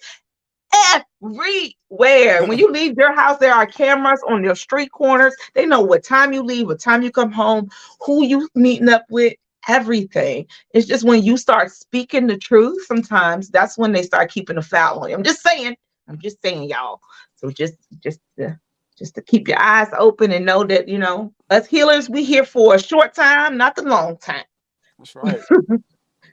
everywhere. When you leave your house, there are cameras on your street corners. They know what time you leave, what time you come home, who you meeting up with. Everything. It's just when you start speaking the truth, sometimes that's when they start keeping a foul on you. I'm just saying, y'all. So just to keep your eyes open and know that us healers, we here for a short time, not the long time. That's right.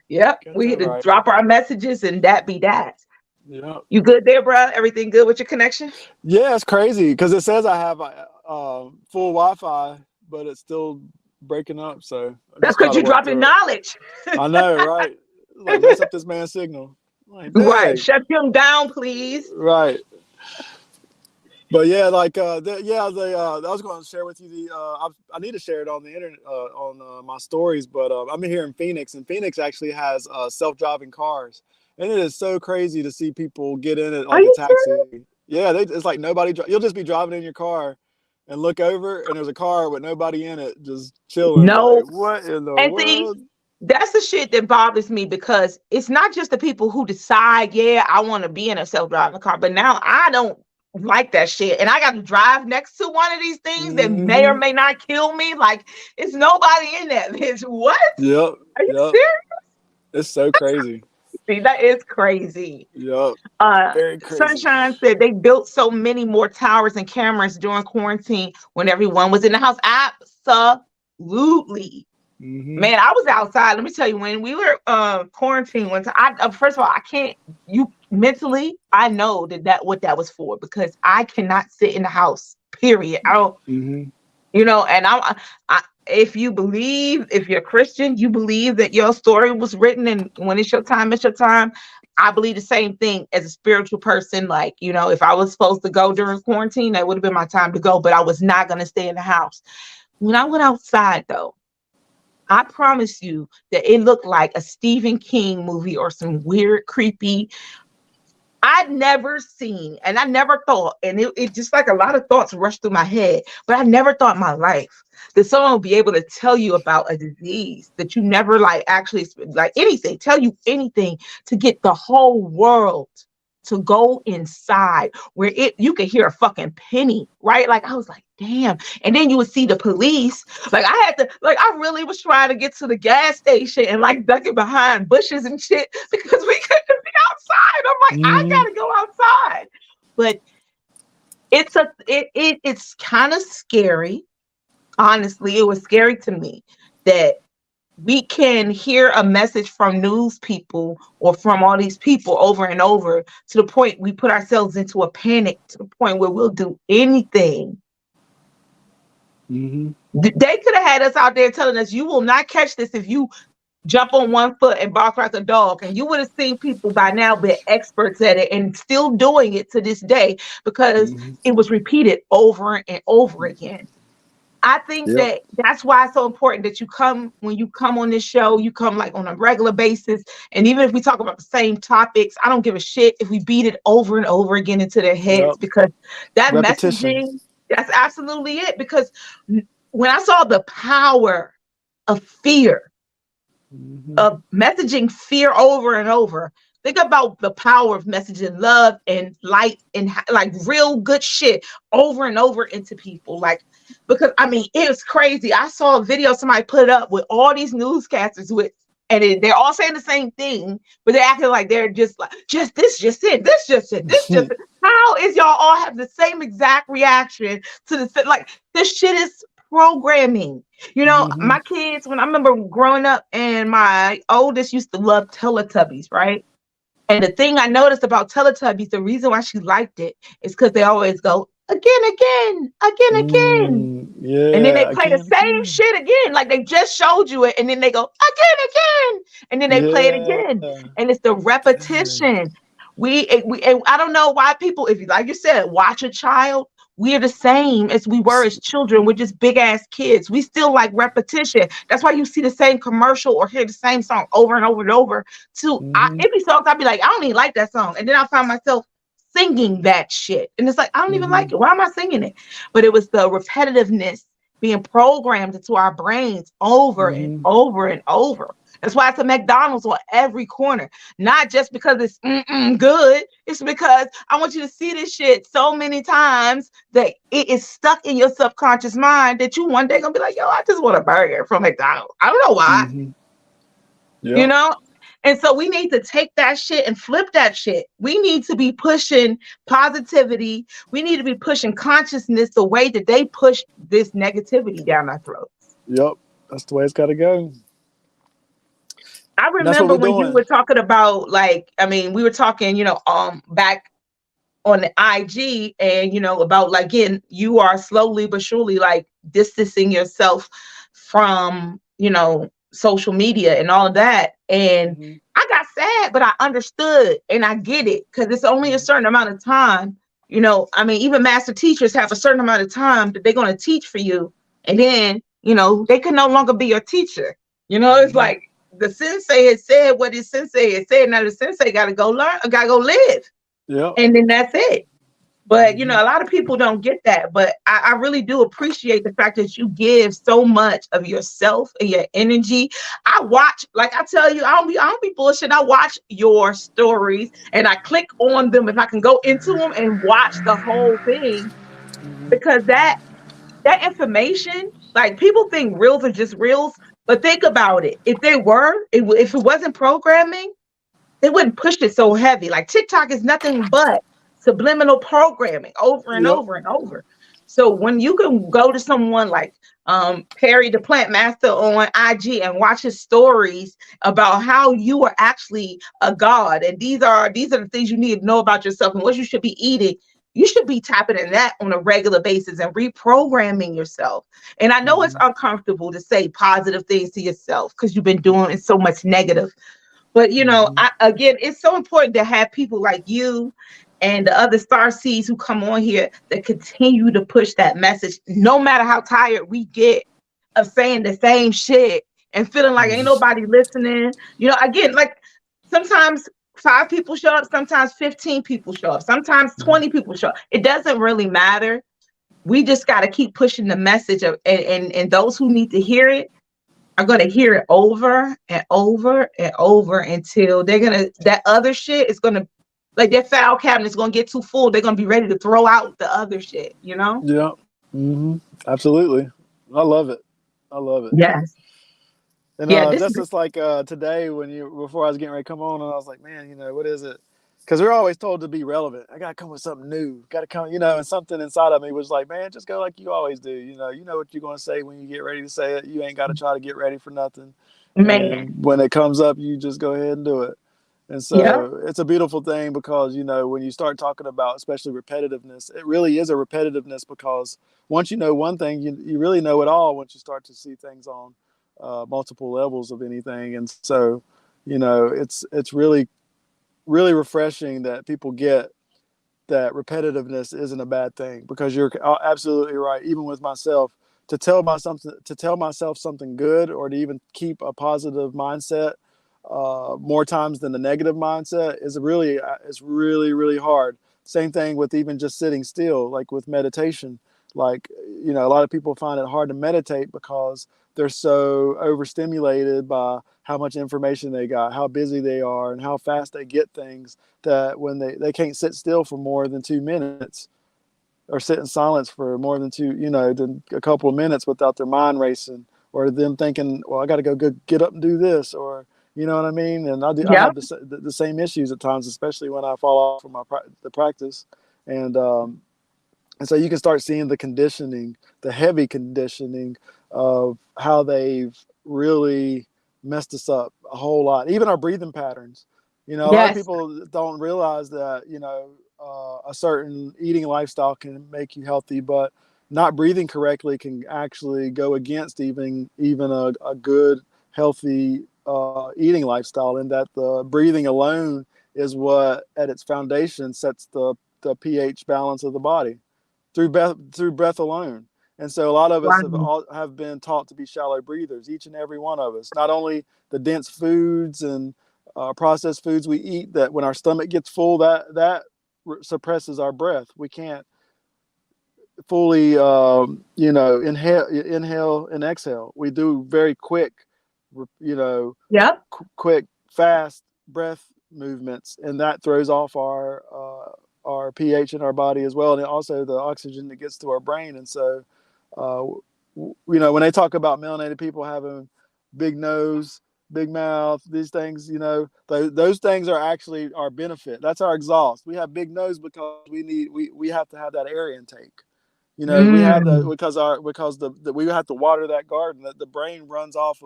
Yep, we here to drop our messages and that be that. Yeah. You good there, bro? Everything good with your connection? Yeah, it's crazy because it says I have full Wi-Fi, but it's still breaking up. So that's because you're dropping knowledge. I know, right? Like mess up this man's signal. Like, right, shut him down, please. Right. But yeah, like I was going to share with you I need to share it on the internet on my stories. But I'm here in Phoenix, and Phoenix actually has self-driving cars, and it is so crazy to see people get in it like a taxi. Sure? Yeah, it's like nobody. You'll just be driving in your car and look over, and there's a car with nobody in it, just chilling. No, like, what in the world? That's the shit that bothers me because it's not just the people who decide, yeah, I want to be in a self-driving car, but now I don't like that shit, and I got to drive next to one of these things that may or may not kill me. Like, it's nobody in that bitch. What? Yep. Are you serious? It's so crazy. See, that is crazy. Yep. Very crazy. Sunshine said they built so many more towers and cameras during quarantine when everyone was in the house. Absolutely. Man, I was outside. Let me tell you, when we were quarantined one time, first of all, I know that what that was for, because I cannot sit in the house, period. I don't, and if you believe, if you're Christian, you believe that your story was written, and when it's your time, it's your time. I believe the same thing as a spiritual person. Like, if I was supposed to go during quarantine, that would have been my time to go, but I was not going to stay in the house. When I went outside, though, I promise you that it looked like a Stephen King movie or some weird, creepy. I'd never seen, and I never thought, and it just like a lot of thoughts rushed through my head, but I never thought in my life that someone would be able to tell you about a disease that you never like actually like anything, tell you anything to get the whole world to go inside where you could hear a fucking penny, right? Like I was like, damn. And then you would see the police. Like I had to, like I really was trying to get to the gas station and like ducking behind bushes and shit because we couldn't be outside. I'm like, I Mhm. gotta go outside. But it's kind of scary. Honestly, it was scary to me that we can hear a message from news people or from all these people over and over to the point we put ourselves into a panic to the point where we'll do anything. Mhm. They could have had us out there telling us you will not catch this if you jump on one foot and bark like a dog, and you would have seen people by now be experts at it and still doing it to this day because Mhm. it was repeated over and over again. I think Yep. that that's why it's so important that when you come on this show, you come like on a regular basis. And even if we talk about the same topics, I don't give a shit if we beat it over and over again into their heads Yep. because that Repetition. messaging, that's absolutely it. Because when I saw the power of fear, Mhm. of messaging fear over and over. Think about the power of messaging love and light and like real good shit over and over into people. Like, because I mean, it was crazy. I saw a video somebody put up with all these newscasters with, and they're all saying the same thing, but they're acting like they're just like, just this, just it, this, just it, this, just it. How is y'all all have the same exact reaction to the like this shit is programming. Mhm. My kids, when I remember growing up, and my oldest used to love Teletubbies, right? And the thing I noticed about Teletubbies, the reason why she liked it is because they always go, again, again, again, again. And then they Yeah. play the Again. same Again. shit again. Like they just showed you it. And then they go, again, again. And then they play it Yeah. again. And it's the Dang. repetition. And I don't know why people, if you, like you said, watch a child, we're the same as we were as children. We're just big ass kids. We still like repetition. That's why you see the same commercial or hear the same song over and over and over. Mhm. It be songs I'd be like, I don't even like that song. And then I find myself singing that shit. And it's like, I don't even like Mhm. it. Why am I singing it? But it was the repetitiveness being programmed into our brains over and Mhm. over and over. That's why it's a McDonald's on every corner. Not just because it's good. It's because I want you to see this shit so many times that it is stuck in your subconscious mind that you one day gonna be like, yo, I just want a burger from McDonald's. I don't know why, Mhm. you Yep. know? And so we need to take that shit and flip that shit. We need to be pushing positivity. We need to be pushing consciousness the way that they push this negativity down our throat. Yep. That's the way it's got to go. I And that's what remember we're when you doing. were talking about, like, I mean, we were talking, back on the IG, and about like, again, you are slowly but surely like distancing yourself from social media and all of that. And Mhm. I got sad, but I understood and I get it because it's only a Mhm. certain amount of time. I mean, even master teachers have a certain amount of time that they're going to teach for you, and then they can no longer be your teacher. It's Mhm. like the sensei has said what his sensei has said. Now the sensei got to go learn, got to go live, Yep. and then that's it. But Mhm. a lot of people don't get that. But I really do appreciate the fact that you give so much of yourself and your energy. I watch, like I tell you, I don't be bullshit. I watch your stories and I click on them if I can go into them and watch the whole thing Mhm. because that information, like people think reels are just reels, but think about it. If they were, if it wasn't programming, they wouldn't push it so heavy. Like TikTok is nothing but subliminal programming over and Yep. over and over. So when you can go to someone like Peri the Plant Master on IG and watch his stories about how you are actually a god, and these are the things you need to know about yourself and what you should be eating. you should be tapping in that on a regular basis and reprogramming yourself. And I know it's uncomfortable to say positive things to yourself because you've been doing so much negative. But again, it's so important to have people like you and the other star seeds who come on here that continue to push that message, no matter how tired we get of saying the same shit and feeling like ain't nobody listening. Again, like sometimes 5 people show up, sometimes 15 people show up, sometimes 20 people show up. It doesn't really matter. We just got to keep pushing the message of, and those who need to hear it are going to hear it over and over and over until that other shit is going to, like their file cabinet is going to get too full. They're going to be ready to throw out the other shit, Yeah. Absolutely. I love it. Yes. And that's just like today before I was getting ready to come on, and I was like, man, what is it? Because we're always told to be relevant. I got to come with something new. Got to come, and something inside of me was like, man, just go like you always do. You know what you're going to say when you get ready to say it. You ain't got to try to get ready for nothing. Man. And when it comes up, you just go ahead and do it. And so it's a beautiful thing because, when you start talking about, especially repetitiveness, it really is a repetitiveness because once you know one thing, you really know it all once you start to see things on multiple levels of anything. And so, it's really, really refreshing that people get that repetitiveness isn't a bad thing, because you're absolutely right. Even with myself, to tell myself something good, or to even keep a positive mindset more times than the negative mindset is really, really hard. Same thing with even just sitting still, like with meditation. Like, a lot of people find it hard to meditate because they're so overstimulated by how much information they got, how busy they are, and how fast they get things, that when they can't sit still for more than 2 minutes, or sit in silence for more than a couple of minutes without their mind racing, or them thinking, well, I got to go get up and do this, or you know what I mean? And I have the same issues at times, especially when I fall off from the practice. And so you can start seeing the conditioning, the heavy conditioning of how they've really messed us up a whole lot. Even our breathing patterns. A lot of people don't realize that, a certain eating lifestyle can make you healthy, but not breathing correctly can actually go against even a good, healthy eating lifestyle, and that the breathing alone is what at its foundation sets the pH balance of the body through breath alone. And so a lot of us have been taught to be shallow breathers, each and every one of us. Not only the dense foods and processed foods we eat, that when our stomach gets full, that suppresses our breath. We can't fully inhale and exhale. We do very quick quick fast breath movements, and that throws off our pH in our body as well, and also the oxygen that gets to our brain. And so when they talk about melanated people having big nose, big mouth, these things, those things are actually our benefit. That's our exhaust. We have big nose because we have to have that air intake. We have that because we have to water that garden. That the brain runs off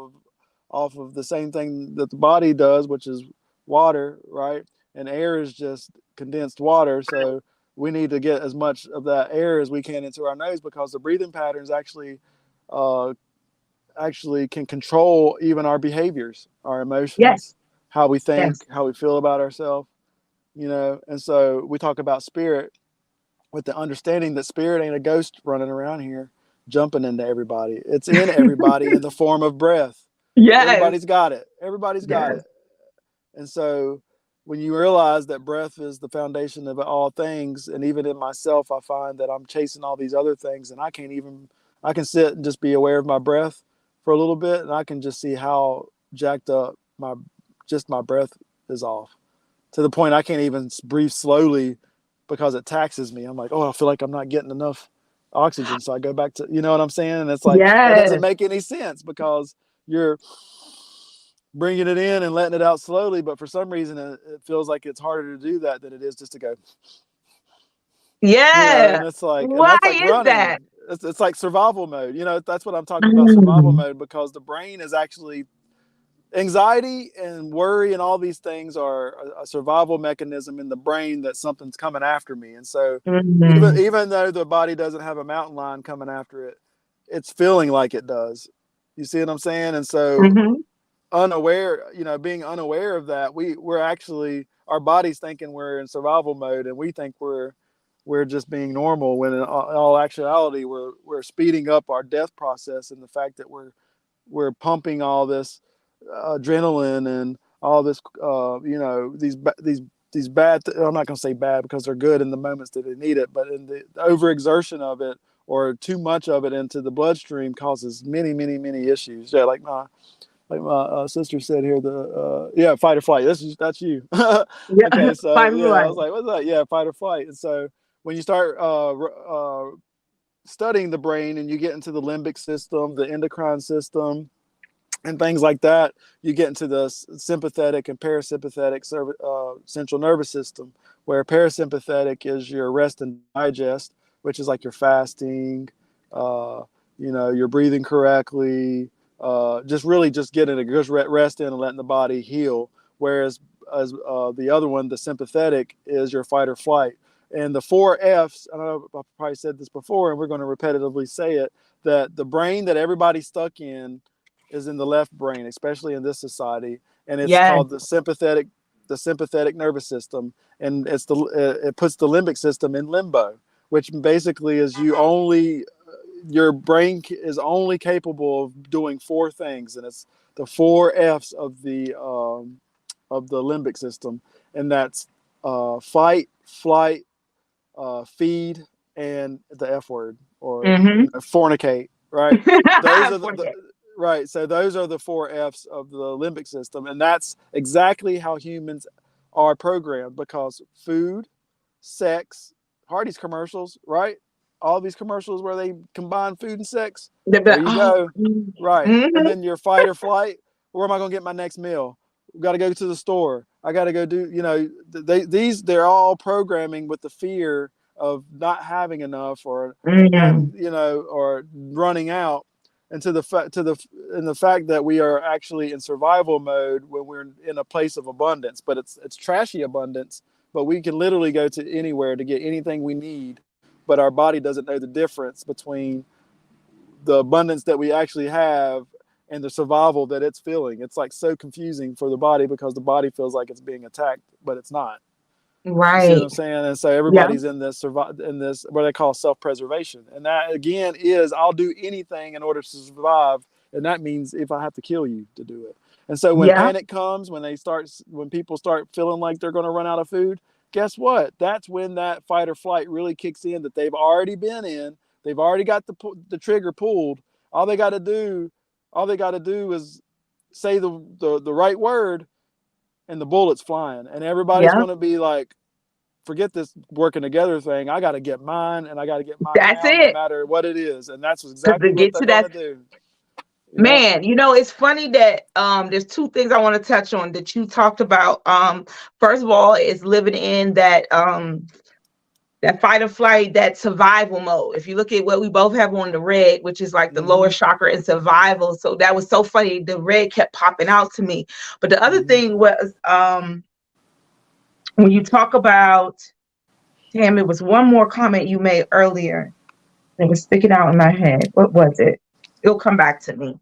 of the same thing that the body does, which is water, right? And air is just condensed water. So we need to get as much of that air as we can into our nose, because the breathing patterns actually can control even our behaviors, our emotions, how we think, how we feel about ourselves, And so we talk about spirit with the understanding that spirit ain't a ghost running around here jumping into everybody. It's in everybody in the form of breath. Everybody's got it. Got it. And so when you realize that breath is the foundation of all things, and even in myself, I find that I'm chasing all these other things, and I can sit and just be aware of my breath for a little bit, and I can just see how jacked up my breath is off, to the point I can't even breathe slowly because it taxes me. I'm like, oh, I feel like I'm not getting enough oxygen. So I go back to, you know what I'm saying? And it's like, that doesn't make any sense, because you're bringing it in and letting it out slowly. But for some reason, it feels like it's harder to do that than it is just to go. And it's like, why and that's like is running. that? It's like survival mode. That's what I'm talking about, survival mode, because the brain is actually anxiety and worry and all these things are a survival mechanism in the brain that something's coming after me. And so even though the body doesn't have a mountain lion coming after it, it's feeling like it does. You see what I'm saying? And so unaware, being unaware of that, we're actually, our body's thinking we're in survival mode, and we think we're just being normal, when in all actuality we're speeding up our death process. And the fact that we're pumping all this adrenaline and all this, these bad. I'm not going to say bad because they're good in the moments that they need it, but in the overexertion of it or too much of it into the bloodstream causes many, many, many issues. Yeah, like my sister said here, fight or flight. That's you. Okay, so fight or yeah, flight. I was like, what's that? Yeah, fight or flight. And so when you start studying the brain and you get into the limbic system, the endocrine system, and things like that, you get into the sympathetic and parasympathetic central nervous system, where parasympathetic is your rest and digest, which is like your fasting, you're breathing correctly, just getting a good rest in and letting the body heal. Whereas the other one, the sympathetic, is your fight or flight. And the 4 F's, I don't know if I probably said this before, and we're going to repetitively say it, that the brain that everybody's stuck in is in the left brain, especially in this society. And it's called the sympathetic nervous system. And it puts the limbic system in limbo, which basically is your brain is only capable of doing 4 things. And it's the 4 F's of the limbic system. And that's fight, flight, feed, and the F word, or fornicate, right? Those are right. So those are the 4 F's of the limbic system. And that's exactly how humans are programmed, because food, sex, Hardy's commercials, right? All these commercials where they combine food and sex. There you go. Right. And then your fight or flight. Where am I going to get my next meal? We've got to go to the store. I got to go do, they're all programming with the fear of not having enough, or having, or running out. And the fact that we are actually in survival mode when we're in a place of abundance, but it's trashy abundance. But we can literally go to anywhere to get anything we need, but our body doesn't know the difference between the abundance that we actually have and the survival that it's feeling. It's like so confusing for the body, because the body feels like it's being attacked, but it's not. Right. You see what I'm saying? And so everybody's in this what they call self-preservation. And that again is, I'll do anything in order to survive. And that means if I have to kill you to do it. And so when panic comes, when people start feeling like they're going to run out of food, guess what? That's when that fight or flight really kicks in, that they've already been in. They've already got the trigger pulled. All they got to do is say the right word, and the bullet's flying. And everybody's going to be like, forget this working together thing. I got to get mine, and I got to get mine now, no matter what it is. And that's exactly what they're going to do. Man, it's funny that there's 2 things I want to touch on that you talked about. First of all, is living in that fight or flight, that survival mode. If you look at what we both have on the red, which is like the lower chakra and survival. So that was so funny. The red kept popping out to me. But the other thing was, when you talk about, it was one more comment you made earlier. It was sticking out in my head. What was it? It'll come back to me.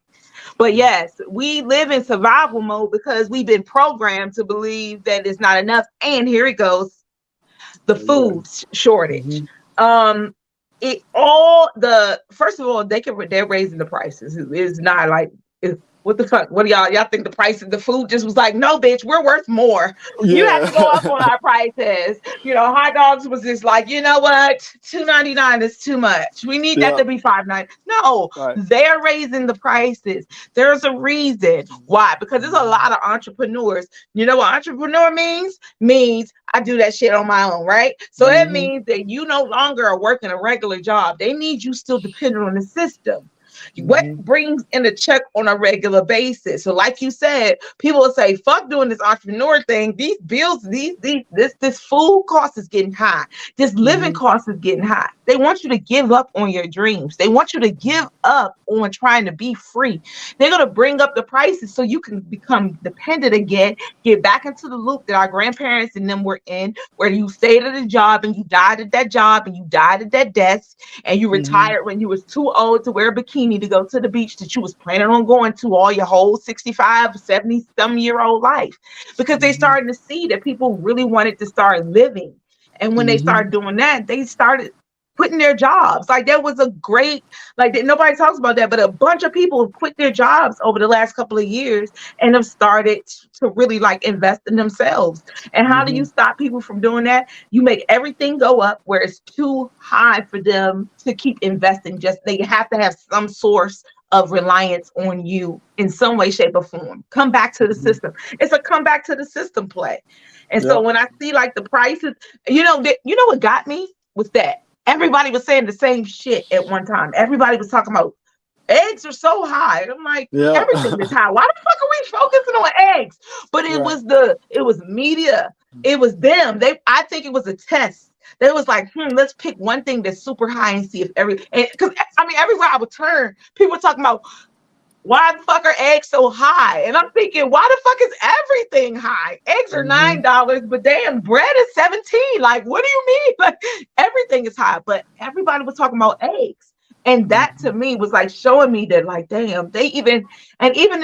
But yes, we live in survival mode because we've been programmed to believe that it's not enough. And here it goes. The food shortage. First of all, they're raising the prices. It's not like, what the fuck? What do y'all think the price of the food just was like, no, bitch, we're worth more. You have to go up on our prices. Hot dogs was just like, you know what? $2.99 is too much. We need that to be $5.99. No, they're raising the prices. There's a reason why, because there's a lot of entrepreneurs. You know what entrepreneur means? Means I do that shit on my own, right? So it means that you no longer are working a regular job. They need you still dependent on the system. What brings in a check on a regular basis? So like you said, people will say, fuck doing this entrepreneur thing. These bills, this food cost is getting high. This living cost is getting high. They want you to give up on your dreams. They want you to give up on trying to be free. They're going to bring up the prices so you can become dependent again, get back into the loop that our grandparents and them were in, where you stayed at a job and you died at that job and you died at that desk and you Mm-hmm. retired when you was too old to wear a bikini to go to the beach that you was planning on going to all your whole 65, 70 some year old life, because they Mm-hmm. started to see that people really wanted to start living. And when they Mm-hmm. started doing that, they started quitting their jobs. Like there was a great, nobody talks about that, but a bunch of people have quit their jobs over the last couple of years and have started to really like invest in themselves. And how do Mm-hmm. you stop people from doing that? You make everything go up where it's too high for them to keep investing. Just they have to have some source of reliance on you in some way, shape, or form. Come back to the Mm-hmm. system. It's a come back to the system play. And so Yep. when I see like the prices, you know what got me was that everybody was saying the same shit at one time. Everybody was talking about eggs are so high. And I'm like, Yeah. everything is high. Why the fuck are we focusing on eggs? But Right. it was media. It was them. I think it was a test. They was like, let's pick one thing that's super high and see if because I mean, everywhere I would turn, people were talking about why the fuck are eggs so high? And I'm thinking, why the fuck is everything high? Eggs are Mm-hmm. $9, but damn, bread is 17. Like, what do you mean? Like, everything is high, but everybody was talking about eggs. And that Mm-hmm. to me was like showing me that, like, damn, even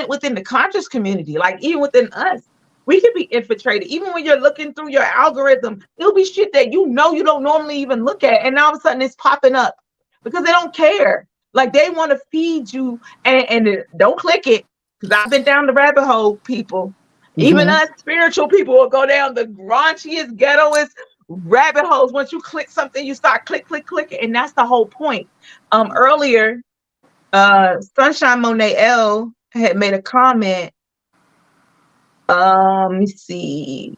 within the conscious community, like, even within us, we can be infiltrated. Even when you're looking through your algorithm, it'll be shit that you don't normally even look at. And all of a sudden it's popping up because they don't care. Like they want to feed you and don't click it, because I've been down the rabbit hole, people. Even Mm-hmm. us spiritual people will go down the raunchiest, ghettoest rabbit holes. Once you click something, you start clicking, and that's the whole point. Earlier, Sunshine Monet L had made a comment. Let me see.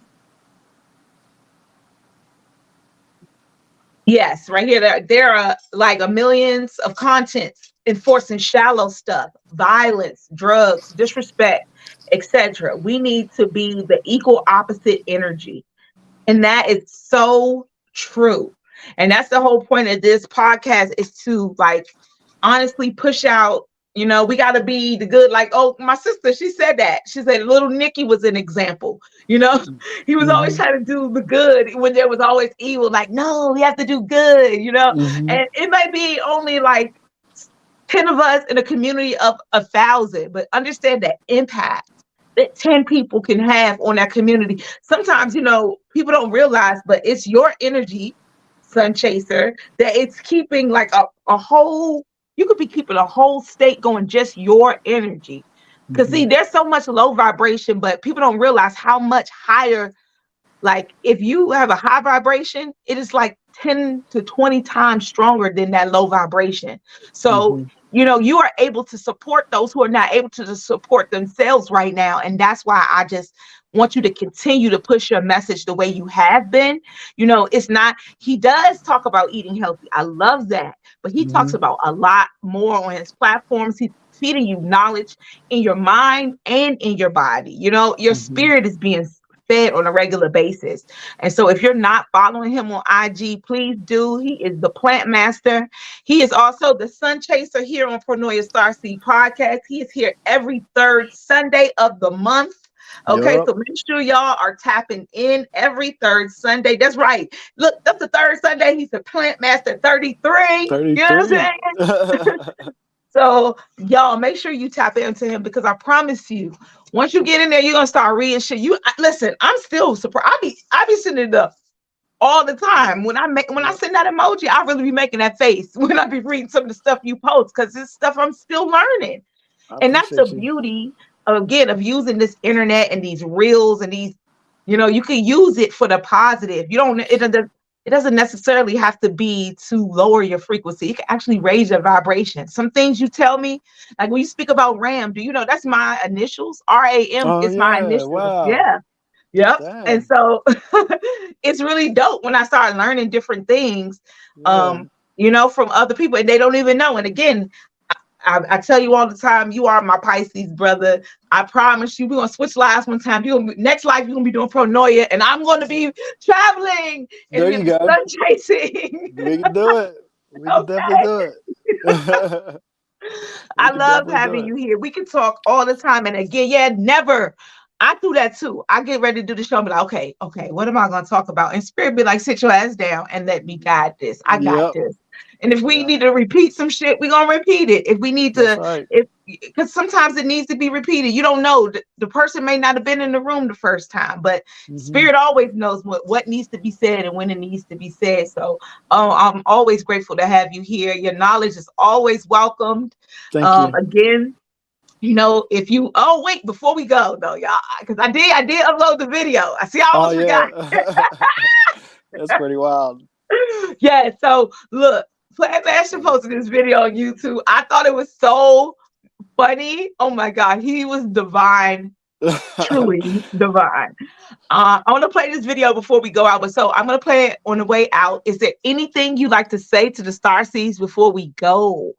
Yes, right here. There are like a millions of contents enforcing shallow stuff, violence, drugs, disrespect, etc. We need to be the equal opposite energy. And that is so true. And that's the whole point of this podcast, is to like honestly push out, we got to be the good. Like, oh, my sister, she said that. She said little Nicky was an example. You know, he was always Mm-hmm. trying to do the good when there was always evil. Like, no, we have to do good. Mm-hmm. And it might be only like 10 of us in a community of 1,000, but understand that impact that 10 people can have on that community. Sometimes, people don't realize, but it's your energy, Sun Chaser, that it's keeping like a whole, you could be keeping a whole state going, just your energy. Because Mm-hmm. see, there's so much low vibration, but people don't realize how much higher, like if you have a high vibration, it is like 10 to 20 times stronger than that low vibration. So, Mm-hmm. you are able to support those who are not able to support themselves right now. And that's why I just want you to continue to push your message the way you have been. It's not, he does talk about eating healthy. I love that. But he talks Mm-hmm. about a lot more on his platforms. He's feeding you knowledge in your mind and in your body. Your Mm-hmm. spirit is being fed on a regular basis. And so if you're not following him on IG, please do. He is the plant master. He is also the sun chaser here on Pronoia Starseed Podcast. He is here every third Sunday of the month. Okay, Yep. so make sure y'all are tapping in every third Sunday. That's right. Look, that's the third Sunday. He's the plant master 33. You know what I'm 33. saying? So y'all make sure you tap into him, because I promise you, once you get in there, you're gonna start reading shit. Listen, I'm still surprised. I be sending it up all the time. When I send that emoji, I really be making that face when I be reading some of the stuff you post, because it's stuff I'm still learning. I And that's the appreciate you. beauty, again, of using this internet and these reels and these, you can use it for the positive. It doesn't necessarily have to be to lower your frequency. It can actually raise your vibration. Some things you tell me, like when you speak about RAM, do you know that's my initials? RAM Oh is my yeah! initials. Wow. Yeah. Yep. And Dang. so it's really dope when I start learning different things, Yeah. from other people, and they don't even know. And again, I tell you all the time, you are my Pisces brother. I promise you, we're gonna switch lives one time. Next life, you're gonna be doing Pronoia, and I'm gonna be traveling There and you go. sun chasing. We can do it. We can definitely do it. We I can love definitely do having it. you here. We can talk all the time. And again, yeah, never. I do that too. I get ready to do the show and be like, okay, what am I going to talk about? And Spirit be like, sit your ass down and let me guide this. I got Yep. this. And if we Yeah. need to repeat some shit, we're going to repeat it. If we need That's to, right. if because sometimes it needs to be repeated. You don't know. The person may not have been in the room the first time, but Hmm. Spirit always knows what needs to be said and when it needs to be said. So I'm always grateful to have you here. Your knowledge is always welcomed. Thank you. Again, if you wait, before we go though, y'all, because I did upload the video. I see I Oh almost forgot. yeah. That's pretty wild. Yeah, so look, Plant Master posted this video on YouTube. I thought it was so funny. Oh my god, he was divine, truly divine. I want to play this video before we go out, but so I'm gonna play it on the way out. Is there anything you'd like to say to the Star Seeds before we go?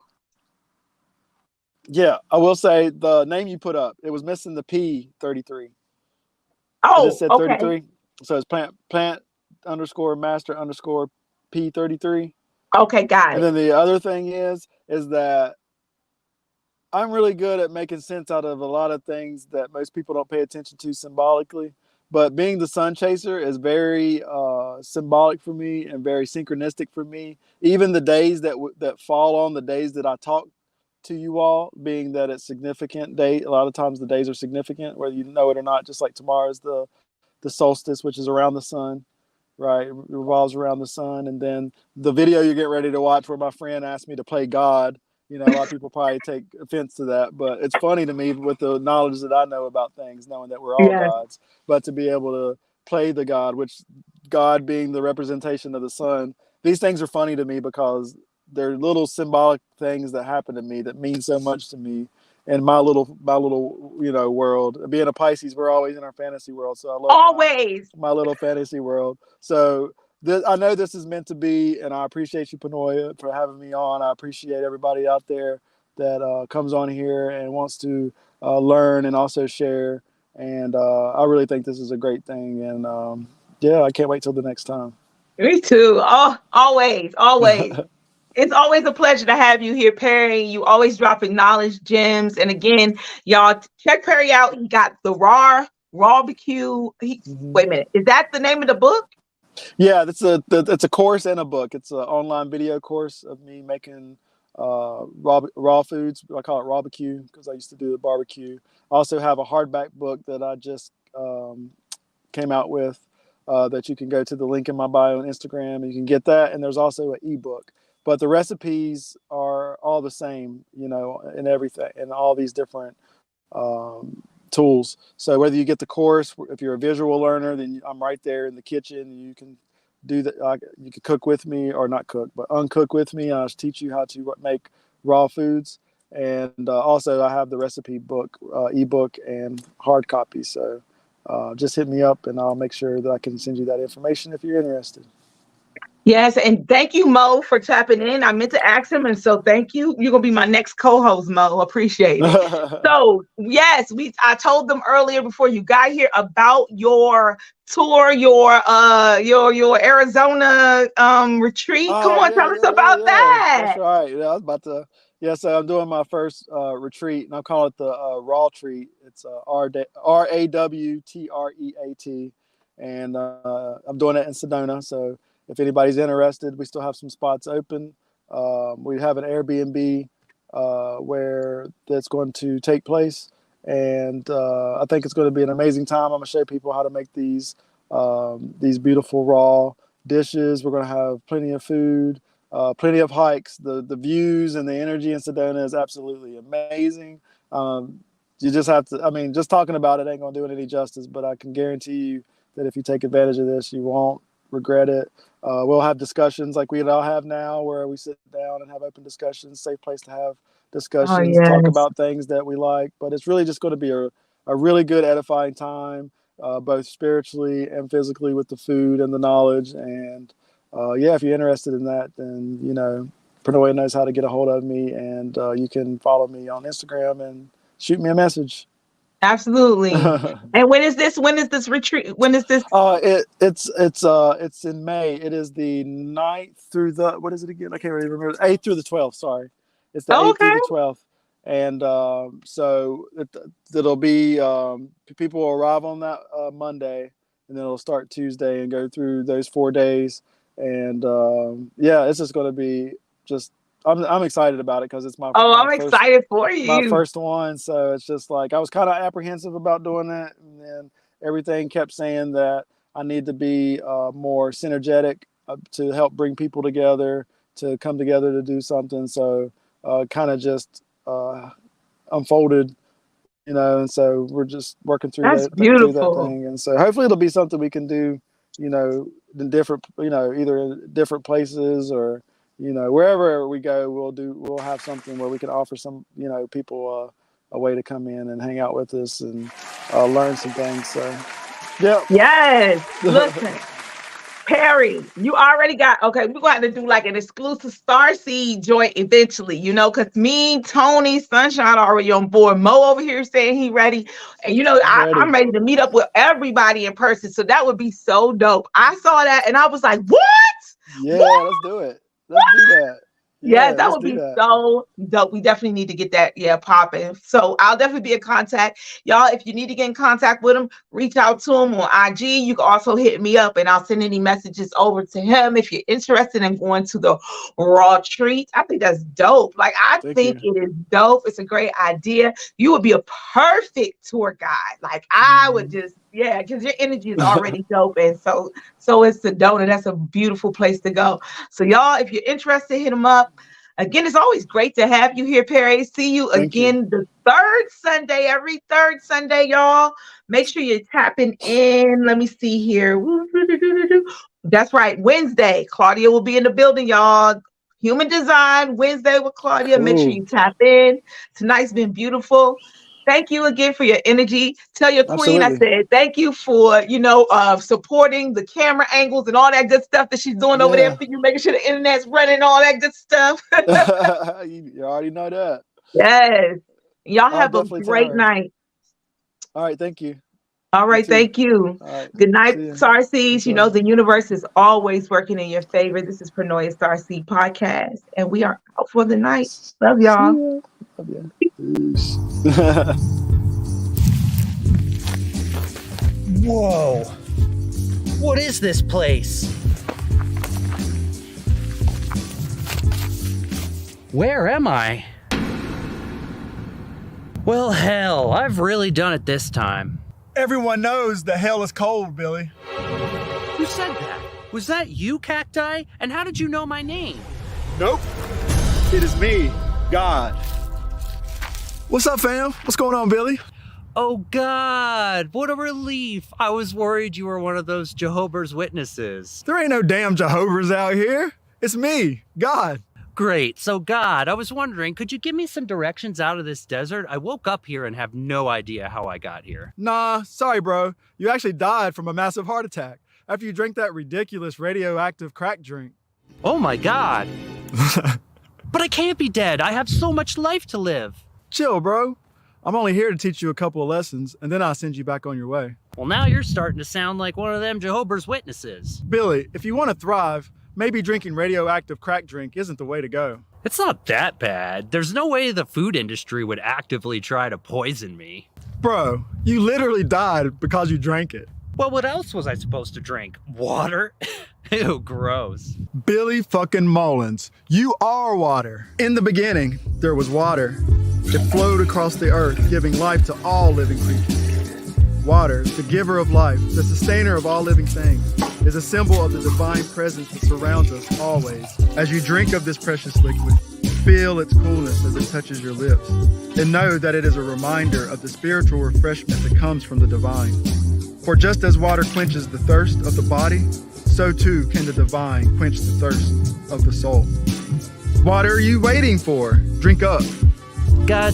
Yeah, I will say the name you put up, it was missing the P33. It just Oh, said okay. 33. So it's plant underscore master underscore P33. Okay, got And it. then the other thing is that I'm really good at making sense out of a lot of things that most people don't pay attention to symbolically. But being the sun chaser is very symbolic for me and very synchronistic for me. Even the days that fall on the days that I talk to you all, being that it's significant day. A lot of times the days are significant, whether you know it or not. Just like tomorrow is the solstice, which is around the sun, right? It revolves around the sun. And then the video you're getting ready to watch, where my friend asked me to play God. A lot of people probably take offense to that, but it's funny to me with the knowledge that I know about things, knowing that we're all Yes. gods. But to be able to play the God, which God being the representation of the sun, these things are funny to me because they're little symbolic things that happen to me that mean so much to me in my little world. Being a Pisces, we're always in our fantasy world, so I love Always. my little fantasy world. So I know this is meant to be, and I appreciate you, Panoya, for having me on. I appreciate everybody out there that comes on here and wants to learn and also share. And I really think this is a great thing. And yeah, I can't wait till the next time. Me too. Oh, always, always. It's always a pleasure to have you here, Perry. You always dropping knowledge gems. And again, y'all check Perry out. He got the raw barbecue. Mhm. Wait a minute. Is that the name of the book? Yeah, it's a course and a book. It's an online video course of me making raw foods. I call it barbecue because I used to do the barbecue. I also have a hardback book that I just came out with that you can go to the link in my bio on Instagram and you can get that. And there's also an ebook. But the recipes are all the same, in everything, and all these different tools. So whether you get the course, if you're a visual learner, then I'm right there in the kitchen. You can do that. You can cook with me, or not cook, but uncook with me. I'll teach you how to make raw foods. And also I have the recipe book, ebook, and hard copy. So just hit me up and I'll make sure that I can send you that information if you're interested. Yes, and thank you, Mo, for tapping in. I meant to ask him, and so thank you. You're gonna be my next co-host, Mo. Appreciate it. So yes, I told them earlier before you got here about your tour, your Arizona retreat. Come Oh on, yeah, tell us yeah, yeah, about yeah. that. That's right. Yeah, I was about to. Yeah, so I'm doing my first retreat, and I call it the Raw Treat. It's RAWTREAT, and I'm doing it in Sedona. So if anybody's interested, we still have some spots open. We have an Airbnb where that's going to take place, and I think it's going to be an amazing time. I'm going to show people how to make these beautiful raw dishes. We're going to have plenty of food, plenty of hikes. The views and the energy in Sedona is absolutely amazing. You just have to, I mean, just talking about it ain't going to do it any justice, but I can guarantee you that if you take advantage of this, you won't regret it. We'll have discussions like we all have now, where we sit down and have open discussions, safe place to have Oh discussions, talk yes. about things that we like. But it's really just going to be a really good edifying time, both spiritually and physically, with the food and the knowledge. And yeah, if you're interested in that, then Pranoya knows how to get a hold of me, and you can follow me on Instagram and shoot me a message. Absolutely. And when is this? When is this retreat? When is this? It's in May. It is the 9th through the, what is it again? I can't really remember. 8th through the 12th. Sorry, it's the 8th through Okay. the 12th, and so it'll be people will arrive on that Monday, and then it'll start Tuesday and go through those 4 days, and yeah, it's just going to be just. I'm excited about it because it's my I'm first excited for my you. first one. So it's just like I was kind of apprehensive about doing it, and then everything kept saying that I need to be more synergetic to help bring people together, to come together to do something. So kind of just unfolded, and so we're just working through That's through that beautiful. thing. And so hopefully it'll be something we can do, in different, either in different places or, wherever we go, we'll have something where we can offer some, people a way to come in and hang out with us and learn some things. So, yeah. Yes. Listen, Peri, you already got, okay, we're going to do like an exclusive Starseed joint eventually, because me, Tony, Sunshine are already on board. Mo over here saying he ready. And, I'm ready to meet up with everybody in person. So that would be so dope. I saw that and I was like, what? Yeah, What? let's do it. Let's do that. Yeah, that let's would do be that. so dope. We definitely need to get that, popping. So I'll definitely be in contact. Y'all, if you need to get in contact with him, reach out to him on IG. You can also hit me up and I'll send any messages over to him if you're interested in going to the Raw Treat. I think that's dope. Like, I think it is dope. It's a great idea. You would be a perfect tour guide. Like, I would just, because your energy is already dope. And so is Sedona. That's a beautiful place to go. So y'all, if you're interested, hit him up. Again, it's always great to have you here, Peri. See you again the every third Sunday, y'all. Make sure you're tapping in. Let me see here. That's right, Wednesday. Claudia will be in the building, y'all. Human Design Wednesday with Claudia. Make sure you tap in. Tonight's been beautiful. Thank you again for your energy. Tell your queen I said thank you for, supporting the camera angles and all that good stuff that she's doing over there for you, making sure the internet's running, all that good stuff. You already know that. Yes. Y'all have a great night. All right. Thank you. All right. Thank you. Right. Good night, Starseeds. The universe is always working in your favor. This is Paranoia Starseed Podcast, and we are out for the night. Love y'all. Love you. Peace. Whoa. What is this place? Where am I? Well, hell, I've really done it this time. Everyone knows that hell is cold, Billy. Who said that? Was that you, Cacti? And how did you know my name? Nope. It is me, God. What's up, fam? What's going on, Billy? Oh, God, what a relief. I was worried you were one of those Jehovah's Witnesses. There ain't no damn Jehovah's out here. It's me, God. Great. So, God, I was wondering, could you give me some directions out of this desert? I woke up here and have no idea how I got here. Nah, sorry, bro. You actually died from a massive heart attack after you drank that ridiculous radioactive crack drink. Oh, my God. But I can't be dead. I have so much life to live. Chill, bro. I'm only here to teach you a couple of lessons, and then I'll send you back on your way. Well, now you're starting to sound like one of them Jehovah's Witnesses. Billy, if you want to thrive, maybe drinking radioactive crack drink isn't the way to go. It's not that bad. There's no way the food industry would actively try to poison me. Bro, you literally died because you drank it. Well, what else was I supposed to drink? Water? Ew, gross. Billy fucking Mullins, you are water. In the beginning, there was water. It flowed across the earth, giving life to all living creatures. Water, the giver of life, the sustainer of all living things, is a symbol of the divine presence that surrounds us always. As you drink of this precious liquid, feel its coolness as it touches your lips, and know that it is a reminder of the spiritual refreshment that comes from the divine. For just as water quenches the thirst of the body, so too can the divine quench the thirst of the soul. What are you waiting for? Drink up. God,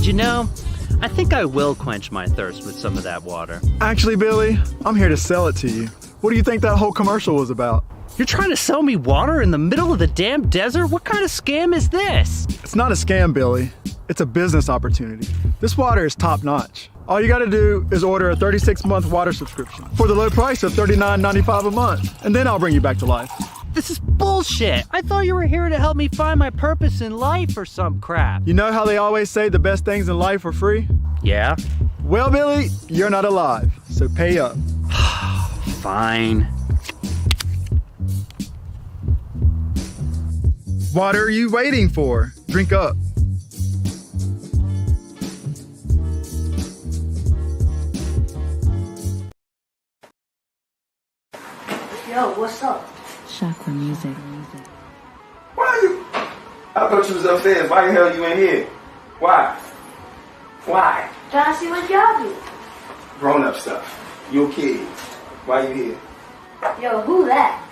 I think I will quench my thirst with some of that water. Actually, Billy, I'm here to sell it to you. What do you think that whole commercial was about? You're trying to sell me water in the middle of the damn desert? What kind of scam is this? It's not a scam, Billy. It's a business opportunity. This water is top notch. All you gotta do is order a 36-month water subscription for the low price of $39.95 a month, and then I'll bring you back to life. This is bullshit. I thought you were here to help me find my purpose in life or some crap. You know how they always say the best things in life are free? Yeah? Well, Billy, you're not alive, so pay up. Fine. What are you waiting for? Drink up. Yo, what's up? Chakra music. Why are you? I thought you was upstairs. Why the hell you in here? Why? Why? Trying to see what y'all do. Grown up stuff. Your kids. Why you here? Yo, who that?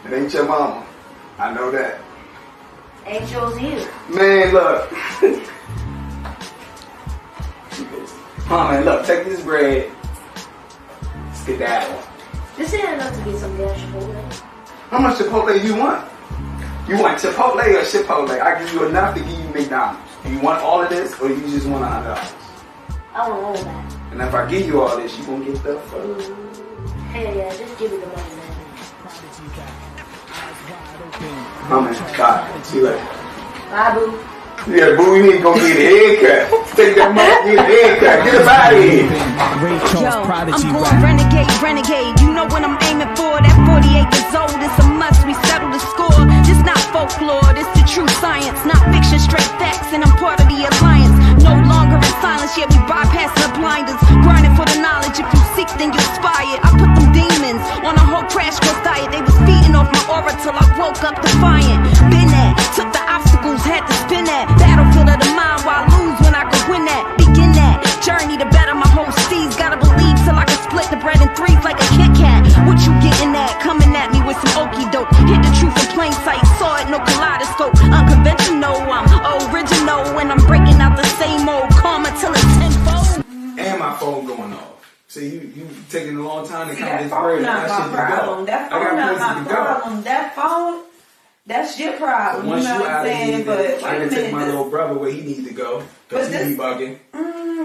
It ain't your mama. I know that. Ain't yours either. Man, look. Man, look, take this bread. Skedaddle. This ain't enough to get some gas Chipotle. How much Chipotle you want? You want Chipotle or Chipotle? I give you enough to give you McDonald's. Do you want all of this or you just want $100? I want all that. And if I give you all this, you gonna get the fuck? Hell yeah, just give me the money, man. Oh man, bye. See you later. Bye, boo. Yeah, boo, you need to go get a haircut. Take that money, get a haircut. Get up out of here. Yo, I'm going renegade. You know what I'm aiming for. That 48 years old, it's a must. We settle the score. This not folklore, this the true science. Not fiction, straight facts, and I'm part of the alliance. No longer in silence, yet we bypassing the blinders. Grinding for the knowledge, if you seek, then you aspire. I put them demons on a whole crash course diet. They was feeding off my aura till I woke up defiant. Been that, took the obstacles, had to spin that. Battlefield of the mind, why I lose when I could win that. Begin that journey to better my whole steeds. Gotta believe till I can split the bread in threes like a Kit Kat. What you getting at? Coming at me with some okie doke. Hit the truth in plain sight, saw it, no kaleidoscope. Unconventional, I'm original. When I'm breaking out the same old karma till it's tenfold. And my phone going off. See, you taking a long time to See, count that this phone bread. not my problem. That phone not my problem. That phone, that's your problem. Once you know what I'm saying? But wait I a can take minute, my little brother where he needs to go. Because he be bugging.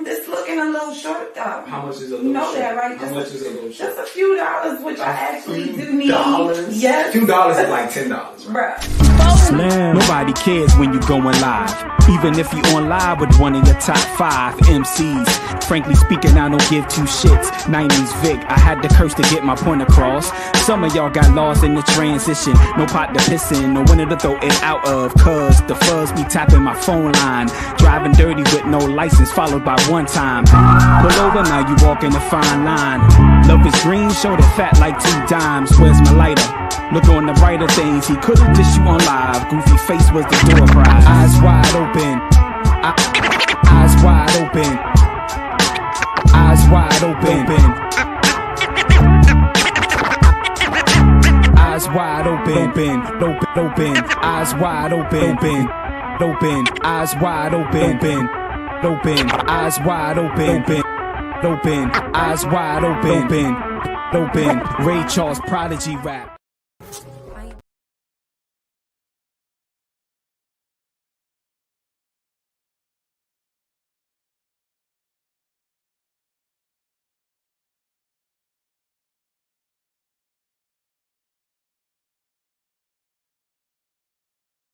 this looking a little short though. How much is a little You know short? that, right? How much is a little short? Just a few dollars, which I actually do need. $2? Yes. $2 is like $10, right? Bruh. Slam. Nobody cares when you going live, even if you on live with one of your top 5 MCs. Frankly speaking, I don't give two shits. 90s Vic, I had to curse to get my point across. Some of y'all got lost in the transition. No pot to piss in, no winner to throw it out of. Cause the fuzz be tapping my phone line. Driving dirty with no license, followed by one time. Pull over, now you walking a fine line. Love is green, show the fat like 2 dimes. Where's my lighter? Look on the brighter things. He could've dished you on live. Goofy face was the door prize. Eyes wide open. Eyes wide open. Eyes wide open. Eyes wide open. Open. Eyes wide open. Open. Eyes wide open. Open. Eyes wide open. Open. Eyes wide open. Open. Ray Charles Prodigy rap.